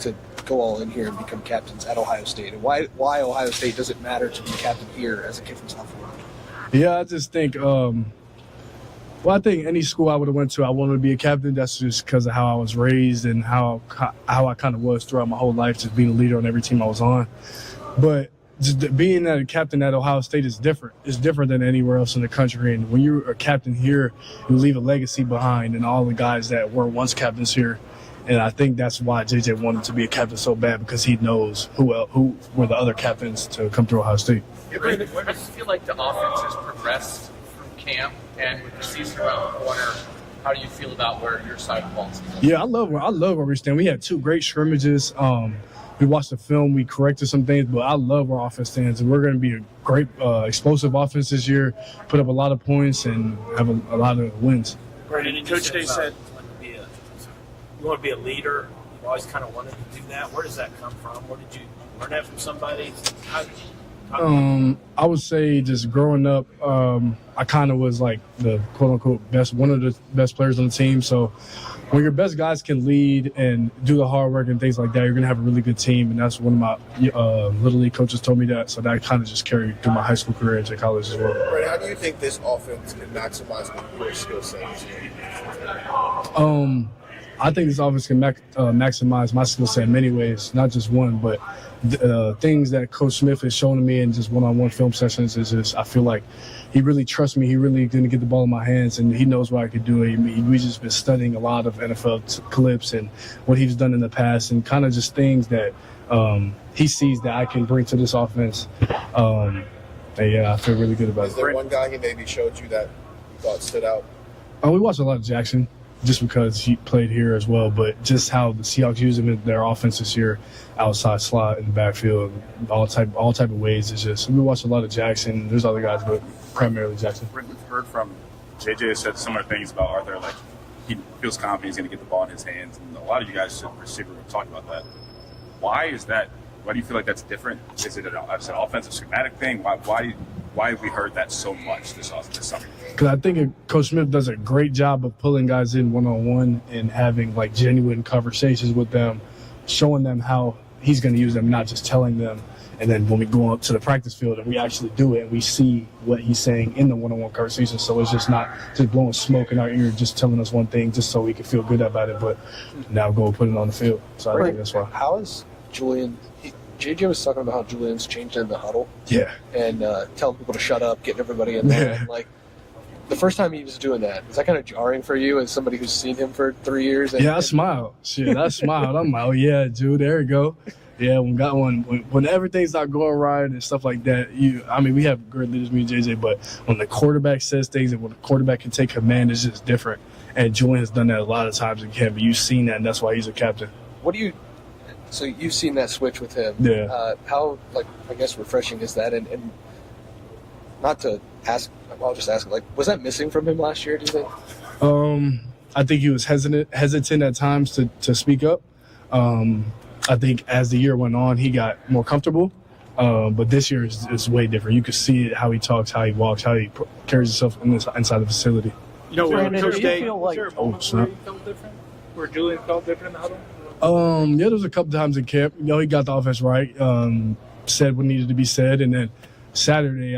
to go all in here and become captains at Ohio State? And why Ohio State does it matter to be captain here as a kid from South Florida? Yeah, I just think I think any school I would have went to, I wanted to be a captain. That's just because of how I was raised and how I kind of was throughout my whole life, just being a leader on every team I was on. But just being a captain at Ohio State is different. It's different than anywhere else in the country. And when you're a captain here, you leave a legacy behind and all the guys that were once captains here. And I think that's why JJ wanted to be a captain so bad, because he knows who were the other captains to come through Ohio State. Where does it feel like the offense has progressed from camp, and with the season around the corner, how do you feel about where your side of the ball is? Yeah, I love where we stand. We had 2 great scrimmages. We watched the film. We corrected some things, but I love where our offense stands. And we're going to be a great explosive offense this year, put up a lot of points, and have a lot of wins. Brandon, and Coach Day said you want to be a leader. You've always kind of wanted to do that. Where does that come from? Where did you learn that from somebody? I would say just growing up, I kind of was like the quote-unquote one of the best players on the team. So when your best guys can lead and do the hard work and things like that, you're going to have a really good team. And that's one of my Little League coaches told me that. So that kind of just carried through my high school career into college as well. Brandon, how do you think this offense can maximize your skill set? I think this offense can maximize my skill set in many ways, not just one, but things that Coach Smith has shown to me in just one-on-one film sessions is just, I feel like he really trusts me. He really didn't get the ball in my hands, and he knows what I could do. We've just been studying a lot of NFL clips and what he's done in the past, and kind of just things that he sees that I can bring to this offense. And yeah, I feel really good about it. Is there one guy he maybe showed you that you thought stood out? We watched a lot of Jackson, just because he played here as well, but just how the Seahawks use him in their offense this year, outside slot in the backfield, all type of ways. It's just, we watched a lot of Jackson. There's other guys, but primarily Jackson. We've heard from JJ said similar things about Arthur, like he feels confident he's going to get the ball in his hands, and a lot of you guys receiver have talked about that. Why is that? Why do you feel like that's different? Is it an offensive schematic thing? Why have we heard that so much this summer? Because I think Coach Smith does a great job of pulling guys in one-on-one and having genuine conversations with them, showing them how he's going to use them, not just telling them. And then when we go up to the practice field and we actually do it and we see what he's saying in the one-on-one conversation, so it's just not just blowing smoke in our ear, just telling us one thing just so we can feel good about it, but now go put it on the field. So I think that's why. How is Julian? JJ was talking about how Julian's changed in the huddle. Yeah. And telling people to shut up, getting everybody in there. And, like, the first time he was doing that, is that kind of jarring for you as somebody who's seen him for 3 years? Yeah, I smiled. Shit, I smiled. I'm like, oh yeah, dude, there you go. Yeah, when everything's not going right and stuff like that, we have great leaders, me and JJ, but when the quarterback says things and when the quarterback can take command, it's just different. And Julian has done that a lot of times in camp, but you've seen that, and that's why he's a captain. So you've seen that switch with him. Yeah. How, like, I guess refreshing is that? And not to ask, I'll just ask, like, was that missing from him last year, do you think? I think he was hesitant at times to speak up. I think as the year went on, he got more comfortable. But this year is way different. You could see it, how he talks, how he walks, how he carries himself inside the facility. You know, Brandon, Coach do you Day, feel like- was there a moment where he felt different? Where Julian felt different in the huddle? Yeah, there was a couple times in camp. He got the offense right, said what needed to be said, and then Saturday,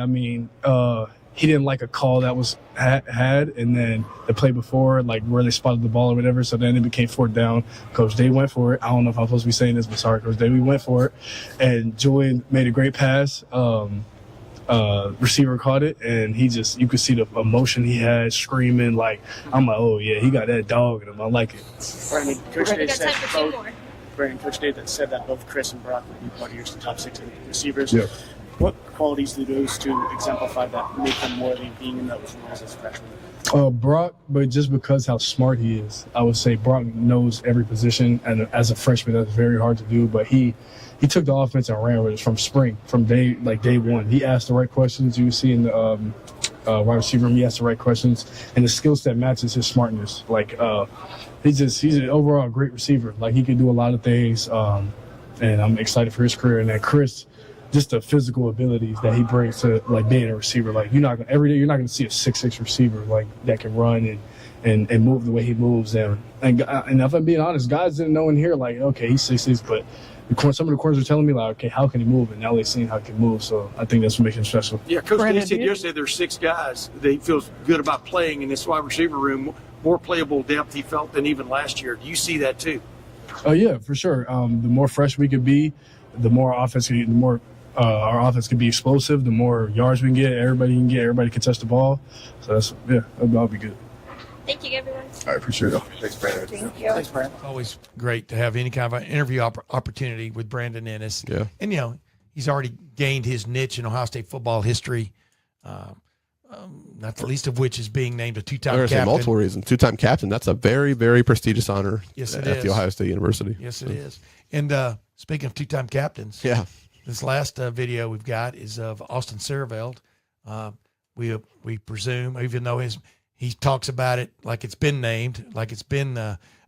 he didn't like a call that was had, and then the play before, like where they spotted the ball or whatever, so then it became 4th down. Coach Day went for it. I don't know if I'm supposed to be saying this, but sorry, Coach Day, we went for it, and Julian made a great pass. Receiver caught it, and you could see the emotion he had, screaming, like, I'm like, oh yeah, he got that dog in him. I like it. Brandon, Coach Day said time for Coach Day that said that both Chris and Brock would be part of your top 6 receivers. Yeah. What qualities do those two exemplify that make them worthy of being in those roles as freshmen? Brock, but just because how smart he is, I would say Brock knows every position, and as a freshman, that's very hard to do. But he took the offense and ran with it from spring, from day one. He asked the right questions. You see in the wide receiver room, he asked the right questions, and the skill set matches his smartness. Like he's an overall great receiver. Like he can do a lot of things, and I'm excited for his career. And then Chris, just the physical abilities that he brings to like being a receiver. Like every day you're not gonna see a 6'6" receiver like that can run and move the way he moves. And if I'm being honest, guys didn't know in here like, okay, he's 6'6", but some of the corners are telling me like, okay, how can he move? And now they've seen how he can move. So I think that's what makes him special. Yeah, Coach Day said yesterday there's 6 guys that he feels good about playing in this wide receiver room, more playable depth he felt than even last year. Do you see that too? Oh yeah, for sure. The more fresh we could be, the more offense, the more our offense can be explosive. The more yards we can get, everybody can touch the ball. So that'll be good. Thank you, everyone. I appreciate it. Thanks, Brandon. Thank you. Thanks, Brandon. It's always great to have any kind of an interview opportunity with Brandon Inniss. Yeah. And, he's already gained his niche in Ohio State football history, not the least of which is being named a 2-time captain. Multiple reasons. 2-time captain. That's a very, very prestigious honor Yes, at it the is. Ohio State University. Yes, it is. And speaking of 2-time captains, this last video we've got is of Austin Siereveld. We presume, even though he talks about it like it's been named, like it's been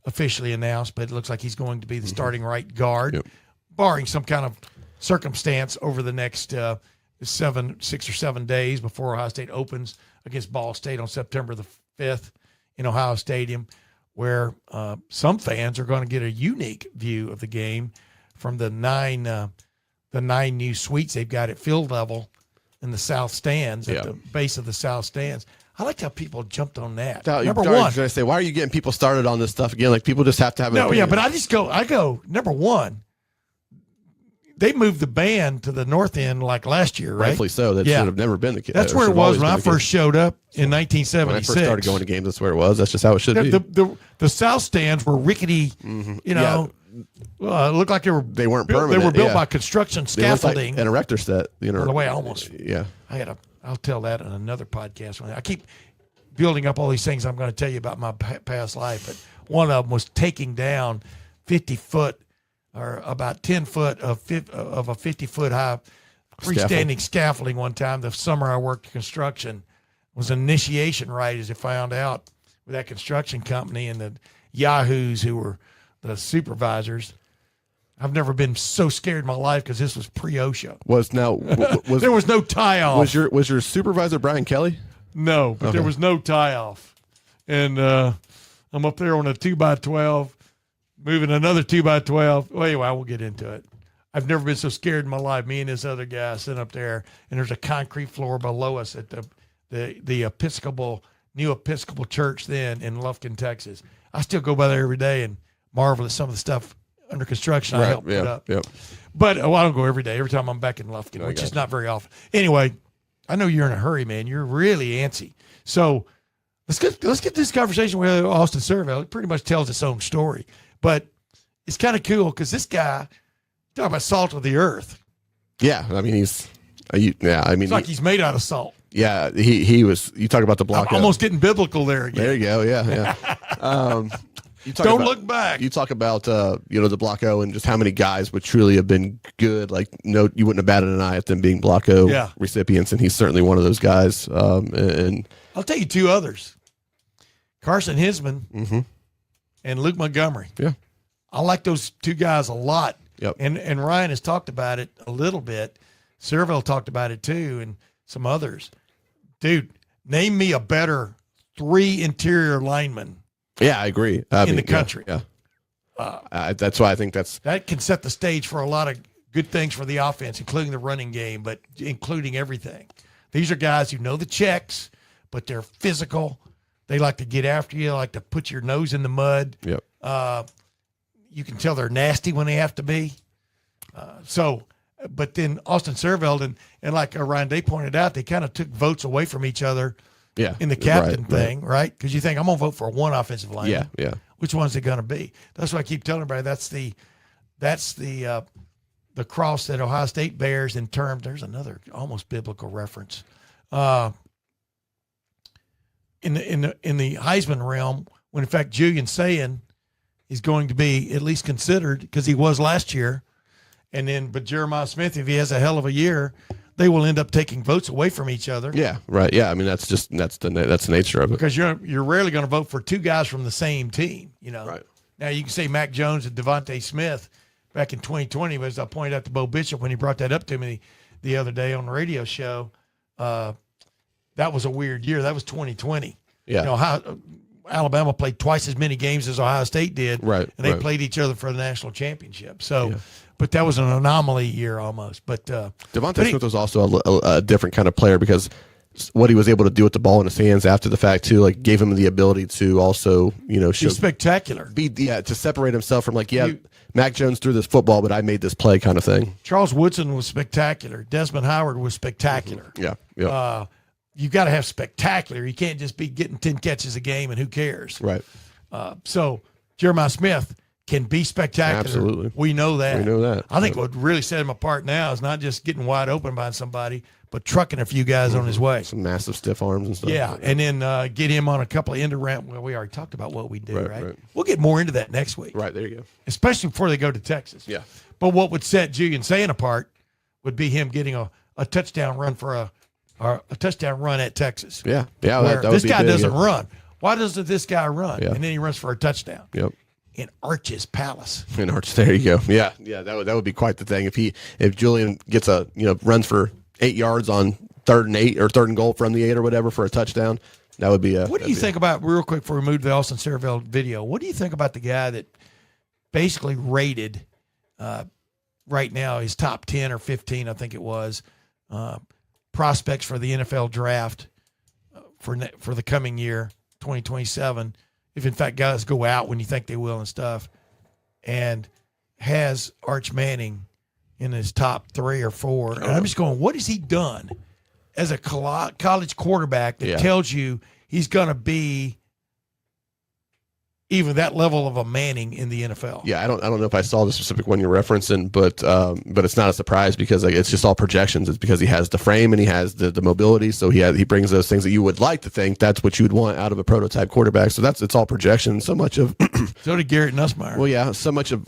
officially announced, but it looks like he's going to be the starting right guard, barring some kind of circumstance over the next 6 or 7 days before Ohio State opens against Ball State on September the 5th in Ohio Stadium, where some fans are going to get a unique view of the game from the nine new suites they've got at field level in the south stands, at the base of the south stands. I like how people jumped on that. Number one, I was going to say, why are you getting people started on this stuff again? Like, people just have to have an opinion. but I go, number one, they moved the band to the north end like last year, right? Rightfully so. That should have never been the case. That's where it was when I first showed up in 1976. When I first started going to games, that's where it was. That's just how it should be. The south stands were rickety, looked like they weren't permanent. They were built by construction scaffolding. Like an erector set, By the way, I almost. Yeah. I'll tell that in another podcast. I keep building up all these things I'm going to tell you about my past life, but one of them was taking down 50 foot or about 10 foot of a 50-foot high freestanding scaffolding one time. The summer I worked construction was an initiation rite, as I found out, with that construction company and the yahoos who were the supervisors. I've never been so scared in my life because this was pre-OSHA. There was no tie-off. Was your supervisor Brian Kelly? No, but there was no tie-off. And I'm up there on a 2x12, moving another 2x12. Well, anyway, I will get into it. I've never been so scared in my life. Me and this other guy sitting up there, and there's a concrete floor below us at the Episcopal, new Episcopal church then in Lufkin, Texas. I still go by there every day and marvel at some of the stuff under construction I helped put up. Yep. But I don't go every day. Every time I'm back in Lufkin, which is not very often. Anyway, I know you're in a hurry, man. You're really antsy. So let's get this conversation with Austin Siereveld. It pretty much tells its own story. But it's kind of cool because this guy, talk about salt of the earth. Yeah, I mean he's It's like he's made out of salt. Yeah, he was. You talk about the block. I'm almost getting bibiblical there again. There you go. Yeah. Don't look back. You talk about the Block O and just how many guys would truly have been good. Like you wouldn't have batted an eye at them being Block O recipients, and he's certainly one of those guys. And I'll tell you two others: Carson Hinsman and Luke Montgomery. Yeah, I like those two guys a lot. Yep. And Ryan has talked about it a little bit. Siereveld talked about it too, and some others. Dude, name me a better 3 interior linemen. Yeah, I agree. In the country. Yeah. That's why I think that can set the stage for a lot of good things for the offense, including the running game, but including everything. These are guys who know the checks, but they're physical. They like to get after you, like to put your nose in the mud. Yep. You can tell they're nasty when they have to be. But then Austin Siereveld and like Ryan Day pointed out, they kind of took votes away from each other. Yeah, in the captain thing, right? Because you think I'm gonna vote for one offensive lineman. Yeah. Which one's it gonna be? That's what I keep telling everybody. That's the cross that Ohio State bears in terms. There's another almost biblical reference. In the Heisman realm, when in fact Julian Sayin is going to be at least considered because he was last year, but Jeremiah Smith, if he has a hell of a year, they will end up taking votes away from each other. Yeah, right. Yeah, I mean that's the nature of it. Because you're rarely going to vote for two guys from the same team. Right. Now you can say Mac Jones and Devontae Smith back in 2020, but as I pointed out to Bo Bishop when he brought that up to me the other day on the radio show, that was a weird year. That was 2020. Yeah. Alabama played twice as many games as Ohio State did. Right. And they played each other for the national championship. So. Yeah. But that was an anomaly year almost. But Devontae Smith was also a different kind of player because what he was able to do with the ball in his hands after the fact too, like gave him the ability to also be spectacular. To separate himself from Mac Jones threw this football, but I made this play kind of thing. Charles Woodson was spectacular. Desmond Howard was spectacular. Mm-hmm. Yeah. You got to have spectacular. You can't just be getting 10 catches a game and who cares? Right. So Jeremiah Smith can be spectacular. Absolutely. We know that. I think Yep. what really set him apart now is not just getting wide open by somebody, but trucking a few guys on his way. Some massive stiff arms and stuff. Yeah, and then get him on a couple of end around. Well, we already talked about what we do, right? We'll get more into that next week. Right, there you go. Especially before they go to Texas. Yeah. But what would set Julian Sayin apart would be him getting a touchdown run for a touchdown run at Texas. Yeah. Yeah. Where that would this be guy big, doesn't yeah. run. Why doesn't this guy run? Yeah. And then he runs for a touchdown. Yep. In Arch's Palace. In Arch, there you go. Yeah, that would be quite the thing if Julian gets runs for 8 yards on 3rd and 8 or 3rd and goal from the 8 or whatever for a touchdown. That would be a. What do you think about real quick before we move to the Austin Siereveld video? What do you think about the guy that basically rated right now his top 10 or 15? I think it was prospects for the NFL draft for the coming year 2027. If in fact guys go out when you think they will and stuff, and has Arch Manning in his top 3 or 4. And I'm just going, what has he done as a college quarterback that tells you he's going to be even that level of a Manning in the NFL? Yeah, I don't know if I saw the specific one you're referencing, but it's not a surprise because it's just all projections. It's because he has the frame and he has the mobility, so he brings those things that you would like to think that's what you would want out of a prototype quarterback. So it's all projection. So much of so did Garrett Nussmeier. Well, yeah, so much of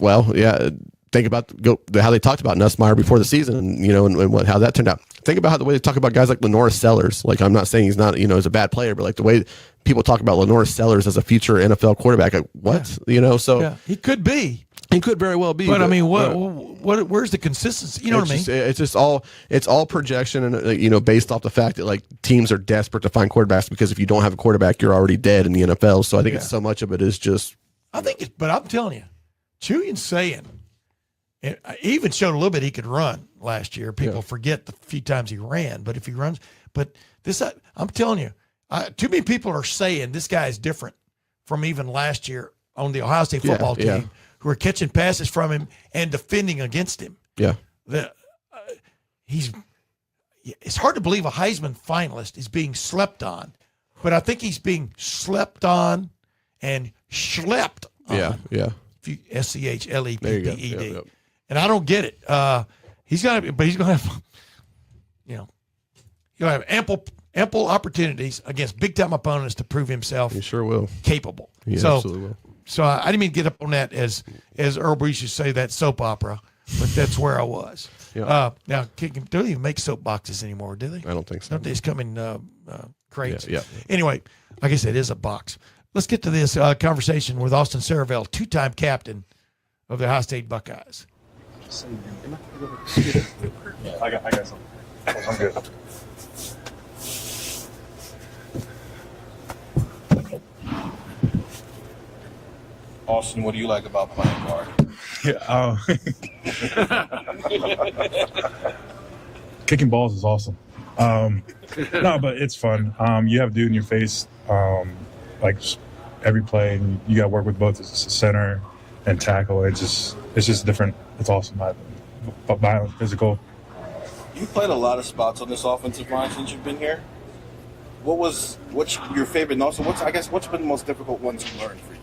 think about how they talked about Nussmeier before the season, and how that turned out. Think about the way they talk about guys like Lenore Sellers. Like, I'm not saying he's not, he's a bad player, but like the way people talk about Lenore Sellers as a future NFL quarterback, like, what? Yeah. So he could be. He could very well be. But I mean, where's the consistency? You know what I mean? It's just all projection, and based off the fact that like teams are desperate to find quarterbacks because if you don't have a quarterback, you're already dead in the NFL. So I think it's so much of it is just. But I'm telling you, Julian Sayin And he even showed a little bit he could run last year. People forget the few times he ran, but if he runs, but this, I'm telling you, too many people are saying this guy is different from even last year on the Ohio State football team, who are catching passes from him and defending against him. Yeah. It's hard to believe a Heisman finalist is being slept on, but I think he's being slept on and schlepped on. Yeah. SCHLEPPED. There you go. Yep. And I don't get it. He's gonna have, he'll have ample opportunities against big time opponents to prove himself. He sure will. Capable. He absolutely will. So I didn't mean to get up on that as Earl Brees used to say, that soap opera, but that's where I was. Yeah. Now, don't they even make soap boxes anymore, do they? I don't think so. Don't they just come in crates? Yeah. Anyway, like I said, it is a box. Let's get to this conversation with Austin Siereveld, two-time captain of the Ohio State Buckeyes. I got something. I'm good. Austin, what do you like about playing guard? Kicking balls is awesome. No, but it's fun. You have a dude in your face, like every play, and you got to work with both center and tackle. It's just different. It's awesome. Violent, physical. You played a lot of spots on this offensive line since you've been here. What's your favorite? And also, what's been the most difficult ones you learned for you?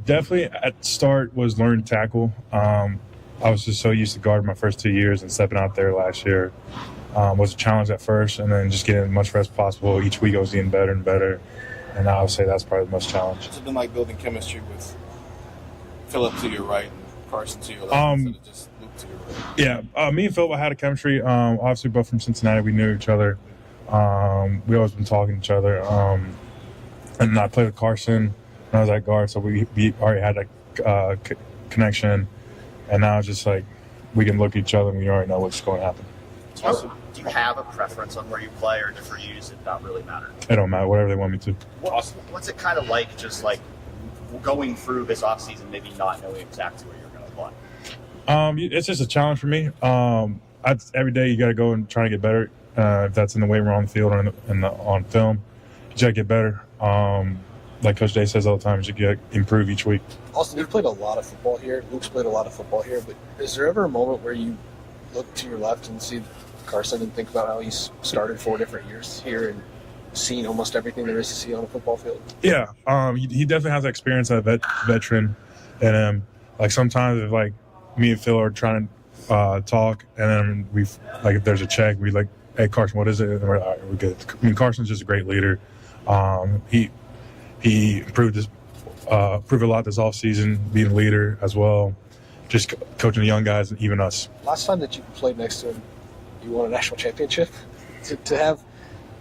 Definitely at the start was learn to tackle. I was just so used to guard my first 2 years, and stepping out there last year was a challenge at first, and then just getting as much rest possible. Each week I was getting better and better, and I would say that's probably the most challenge. What's it been like building chemistry with Phillip to your right and Carson to your left instead of just Luke to your right? Yeah, me and Phillip had a chemistry. Obviously, both from Cincinnati, we knew each other. We always been talking to each other. And I played with Carson when I was at guard, so we already had a connection. And now it's just like we can look at each other and we already know what's going to happen. Do you have a preference on where you play, or for you does it not really matter? It don't matter, whatever they want me to. What's it kind of like, just like going through this offseason, maybe not knowing exactly where you're going to play? It's just a challenge for me. Every day you got to go and try to get better. If that's in the weight room, on the field, or on film, you got to get better. Like Coach Day says all the time, you got to improve each week. Austin, you've played a lot of football here. Luke's played a lot of football here. But is there ever a moment where you look to your left and see Carson and think about how he's started 4 different years here and seen almost everything there is to see on a football field? Yeah, he definitely has that experience, that veteran in him. Like sometimes if like me and Phil are trying to talk, and then if there's a check, we like, hey Carson, what is it? And we're like, all right, we're good. I mean, Carson's just a great leader. He improved a lot this offseason, being a leader as well, just coaching the young guys and even us. Last time that you played next to him, you won a national championship. To have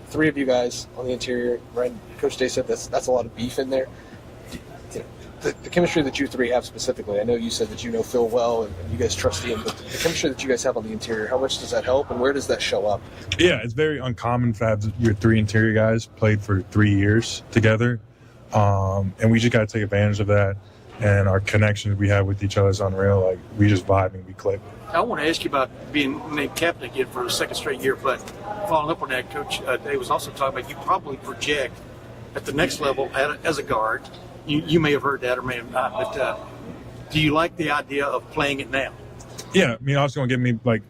3 of you guys on the interior, right? Coach Day said that's a lot of beef in there. The chemistry that you 3 have specifically, I know you said that you know Phil well and you guys trust him, but the chemistry that you guys have on the interior, how much does that help and where does that show up? Yeah, it's very uncommon to have your 3 interior guys played for 3 years together. And we just got to take advantage of that. And our connections we have with each other is unreal. Like, we just vibe and we click. I want to ask you about being named captain again for a second straight year, but following up on that, Coach Day was also talking about you probably project at the next level as a guard. You may have heard that or may have not, but do you like the idea of playing it now? Yeah, I mean, I was going to get me, like,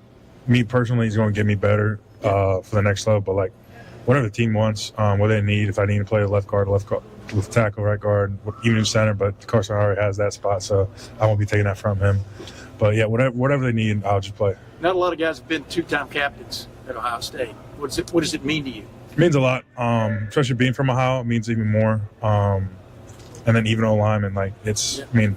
me personally, he's going to get me better for the next level. But, like, whatever the team wants, what they need, if I need to play left guard, left tackle, right guard, even center, but Carson already has that spot, so I won't be taking that from him. But, yeah, whatever they need, I'll just play. Not a lot of guys have been 2-time captains at Ohio State. What does it mean to you? It means a lot, especially being from Ohio. It means even more. And then even O-lineman, like, I mean,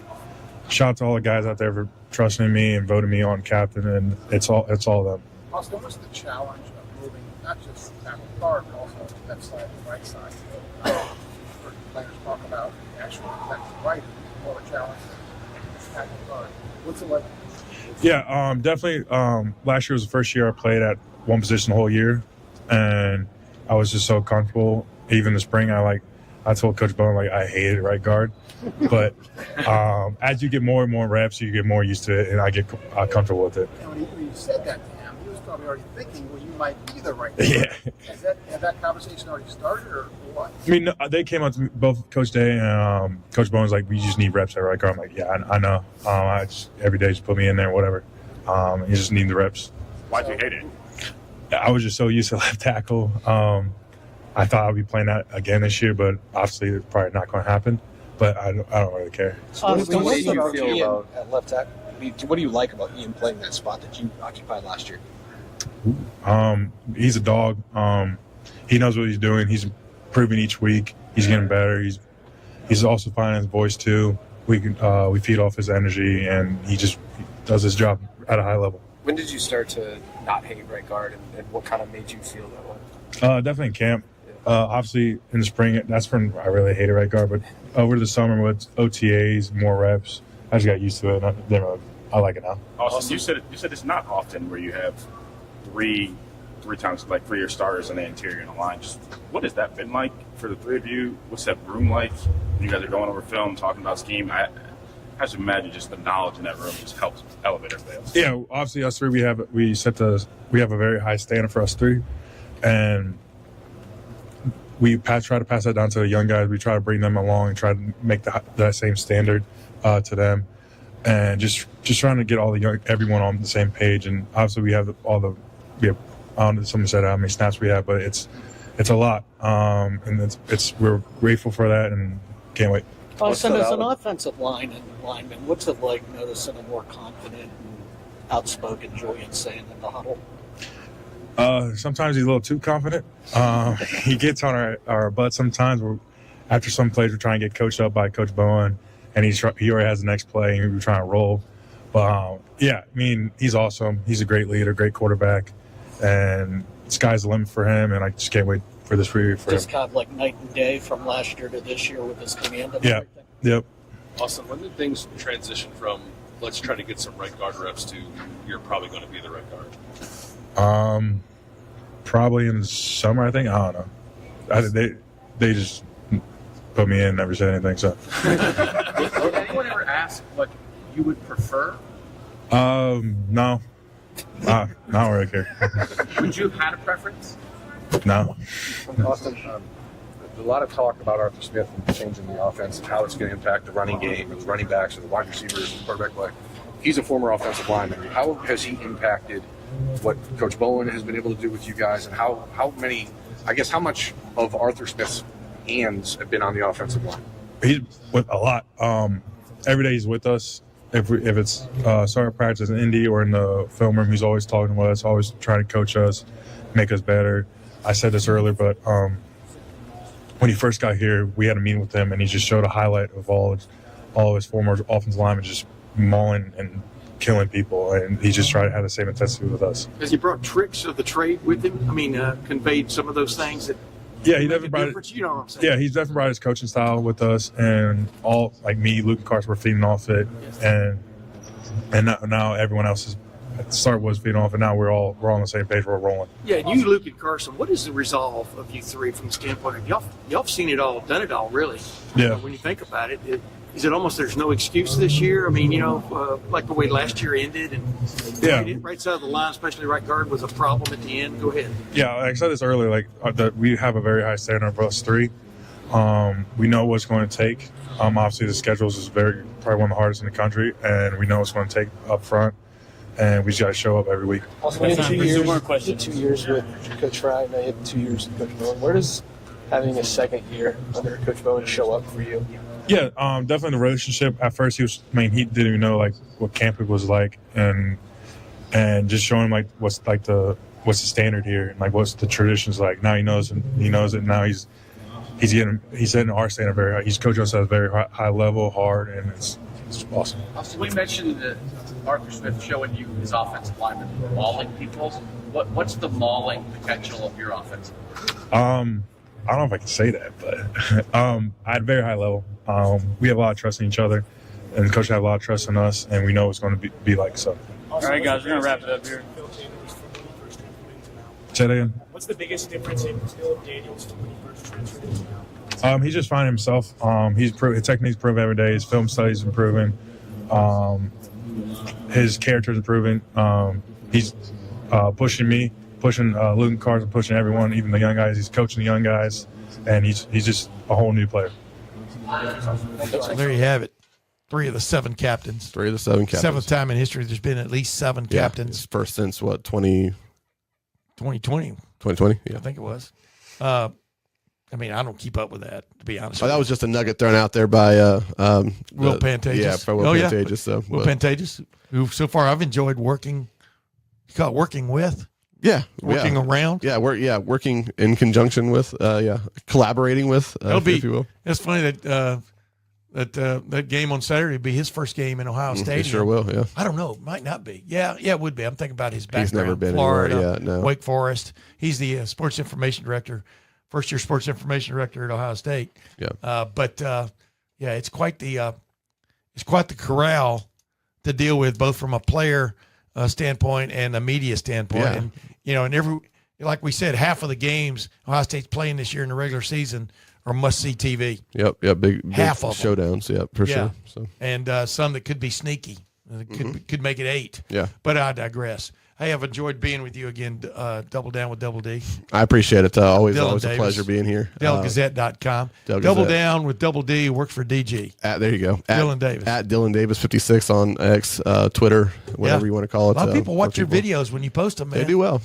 shout out to all the guys out there for trusting me and voting me on captain, and it's all them. Austin, what's the challenge of moving not just tackle guard, but also left side and right side? Players talk about actually left and right is more of a challenge than tackle guard. What's it like? Yeah, definitely. Last year was the first year I played at one position the whole year, and I was just so comfortable. Even the spring, I I told Coach Bowen, like, I hated right guard. But as you get more and more reps, you get more used to it, and I get comfortable with it. And when you said that to him, he was probably already thinking, well, you might be the right guy. Yeah. Had that conversation already started, or what? I mean, they came up to me, both Coach Day and Coach Bowen's like, we just need reps at right guard. I'm like, yeah, I know. Every day just put me in there, whatever. You just need the reps. Why'd you hate it? I was just so used to left tackle. I thought I'd be playing that again this year, but obviously it's probably not going to happen. But I don't really care. What do you feel about at left tackle? What do you like about Ian playing that spot that you occupied last year? He's a dog. He knows what he's doing. He's improving each week. He's getting better. He's also finding his voice too. We feed off his energy, and he does his job at a high level. When did you start to not hate right guard, and what kind of made you feel that way? Definitely in camp. Obviously, in the spring, that's when I really hated right guard. But over the summer with OTAs, more reps, I just got used to it. I like it now. Austin, you said it's not often where you have three times, like, for your starters in the interior and the line. Just what has that been like for the three of you? What's that room like? You guys are going over film, talking about scheme. I have to imagine just the knowledge in that room just helps elevate everybody else. Yeah, obviously us three, we have a very high standard for us three, and we try to pass that down to the young guys. We try to bring them along and try to make that same standard to them, and just trying to get everyone on the same page. And obviously we have I don't know, someone said how many snaps we have, but it's a lot, and we're grateful for that and can't wait. Austin, as an offensive lineman, what's it like noticing a more confident and outspoken Julian Sayin in the huddle? Sometimes he's a little too confident. He gets on our butt sometimes. After some plays, we're trying to get coached up by Coach Bowen, and he already has the next play, and we're trying to roll. But, yeah, I mean, he's awesome. He's a great leader, great quarterback, and sky's the limit for him, and I just can't wait for this year for him. Just kind of like night and day from last year to this year with his command and yeah. everything. Yep. Austin, when did things transition from let's try to get some right guard reps to you're probably going to be the right guard? Probably in the summer, I think. I don't know. They just put me in, never said anything. So. Did anyone ever ask what you would prefer? No. I don't really care. Would you have had a preference? No. Austin, a lot of talk about Arthur Smith and changing the offense and how it's going to impact the running game or the running backs or the wide receivers and quarterback play. He's a former offensive lineman. How has he impacted what Coach Bowen has been able to do with you guys, and how much of Arthur Smith's hands have been on the offensive line? He's with a lot. Every day he's with us. If it's starting practice in Indy or in the film room, he's always talking with us, always trying to coach us, make us better. I said this earlier, but when he first got here, we had a meeting with him, and he just showed a highlight of all of his former offensive linemen just mauling and killing people, and he just tried to have the same intensity with us. Has he brought tricks of the trade with him? I mean, conveyed some of those things that. Yeah, he definitely brought it. You know what I'm saying? Yeah, he's definitely brought his coaching style with us, and all like me, Luke and Carson were feeding off it, and now everyone else is. At the start was feeding off, and now we're on the same page. We're rolling. Yeah, and you, Luke, and Carson. What is the resolve of you three from the standpoint of y'all seen it all, done it all, really? Yeah. When you think about it, is it almost there's no excuse this year? I mean, like the way last year ended, and right side of the line, especially right guard, was a problem at the end. Go ahead. Yeah, like I said this earlier, that we have a very high standard for us three. We know what's going to take. Obviously, the schedules is probably one of the hardest in the country, and we know what's going to take up front. And we just got to show up every week. Also, you had 2 years with Coach Fry, now you had 2 years with Coach Bowen. Where does having a second year under Coach Bowen show up for you? Yeah, definitely the relationship. At first, he didn't even know what camp it was like, and just showing him what's the standard here, and what's the traditions like. Now he knows it. Now he's setting our standard very high. He's coaching us at a very high level, hard, and it's awesome. We mentioned that Arthur Smith showing you his offensive lineman mauling people. What's the mauling potential of your offense? I don't know if I can say that, but at a very high level, we have a lot of trust in each other, and the coach has a lot of trust in us, and we know it's going to be like so. All right, guys, we're going to wrap it up here. Say that again. What's the biggest difference in Dillon Davis from when he first transferred into now? He's just finding himself. His technique's improving every day. His film studies improving. His character's improving. He's pushing me, pushing Luke and Carson, pushing everyone, even the young guys. He's coaching the young guys, and he's just a whole new player. So there you have it. 3 of the 7 captains. 3 of the 7 captains. 7th time in history there's been at least 7 captains. First since what, 2020? 2020, yeah. I think it was. I mean, I don't keep up with that, to be honest. Oh, that was just a nugget thrown out there by Will Pantages. Yeah, by Will Pantages. So, Will Pantages, who so far I've enjoyed working. You call it working with? Yeah, working around. Yeah, working in conjunction with. Collaborating with. If you will. It's funny that that game on Saturday would be his first game in Ohio Stadium. He sure will. Yeah. I don't know. It might not be. Yeah, it would be. I'm thinking about his background. He's never been Florida, anywhere. Yeah, no. Wake Forest. He's the sports information director, first year sports information director at Ohio State. Yeah. But it's quite the corral to deal with, both from a player standpoint and a media standpoint. Yeah. And like we said, half of the games Ohio State's playing this year in the regular season are must-see TV. Yep. Big half of them. showdowns. Yeah, for sure. So. And some that could be sneaky. Could make it 8. Yeah. But I digress. Hey, I've enjoyed being with you again. Double Down with Double D. I appreciate it. Always Dillon a Davis, pleasure being here. DellGazette.com. Double Down with Double D works for DG. There you go. Dillon Davis. At Dillon Davis 56 on X, Twitter, whatever you want to call it. A lot of people watch your videos when you post them, man. They do well.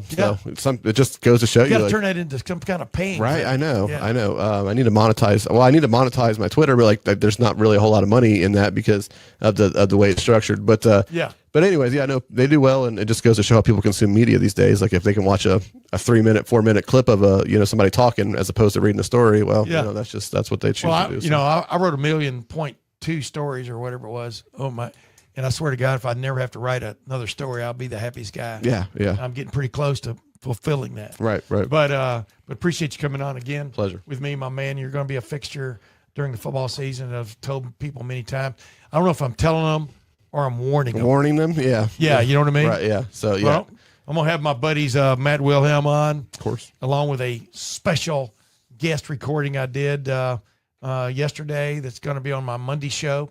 Yeah. So it just goes to show you got to like, turn that into some kind of pain. Right. Man. I know. Yeah. I know. I need to monetize. Well, I need to monetize my Twitter, but there's not really a whole lot of money in that because of the way it's structured. But yeah. But anyways, yeah, no, they do well, and it just goes to show how people consume media these days. Like if they can watch a 3-minute, 4-minute clip of somebody talking as opposed to reading a story, well, that's what they choose to do. I wrote 1.2 million stories or whatever it was. Oh my! And I swear to God, if I never have to write another story, I'll be the happiest guy. Yeah. I'm getting pretty close to fulfilling that. Right. But appreciate you coming on again. Pleasure. With me, my man. You're going to be a fixture during the football season. I've told people many times. I don't know if I'm telling them or I'm warning them. Warning them, yeah. Yeah, you know what I mean? Right, yeah. So, yeah. Well, I'm going to have my buddies Matt Wilhelm on. Of course. Along with a special guest recording I did yesterday that's going to be on my Monday show,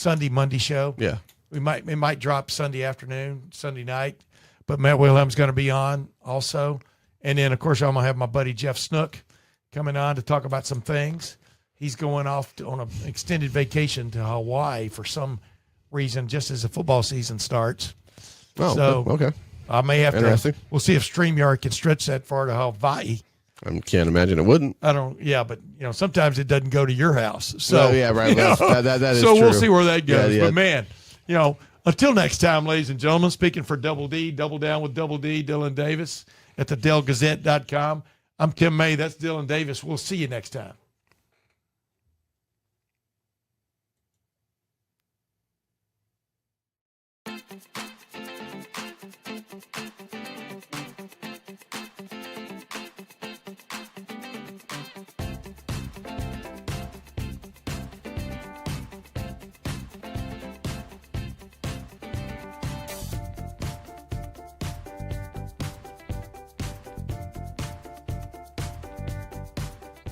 Monday show. Yeah. It might drop Sunday afternoon, Sunday night, but Matt Wilhelm's going to be on also. And then, of course, I'm going to have my buddy Jeff Snook coming on to talk about some things. He's going off on an extended vacation to Hawaii for some reason, just as the football season starts. Oh, so okay. I may have to. We'll see if StreamYard can stretch that far to Hawaii. I can't imagine it wouldn't. I don't. Yeah, but sometimes it doesn't go to your house. So yeah, right. That is so true. We'll see where that goes. Yeah. But man, until next time, ladies and gentlemen, speaking for Double D, Double Down with Double D, Dillon Davis at the DellGazette.com. I'm Tim May. That's Dillon Davis. We'll see you next time.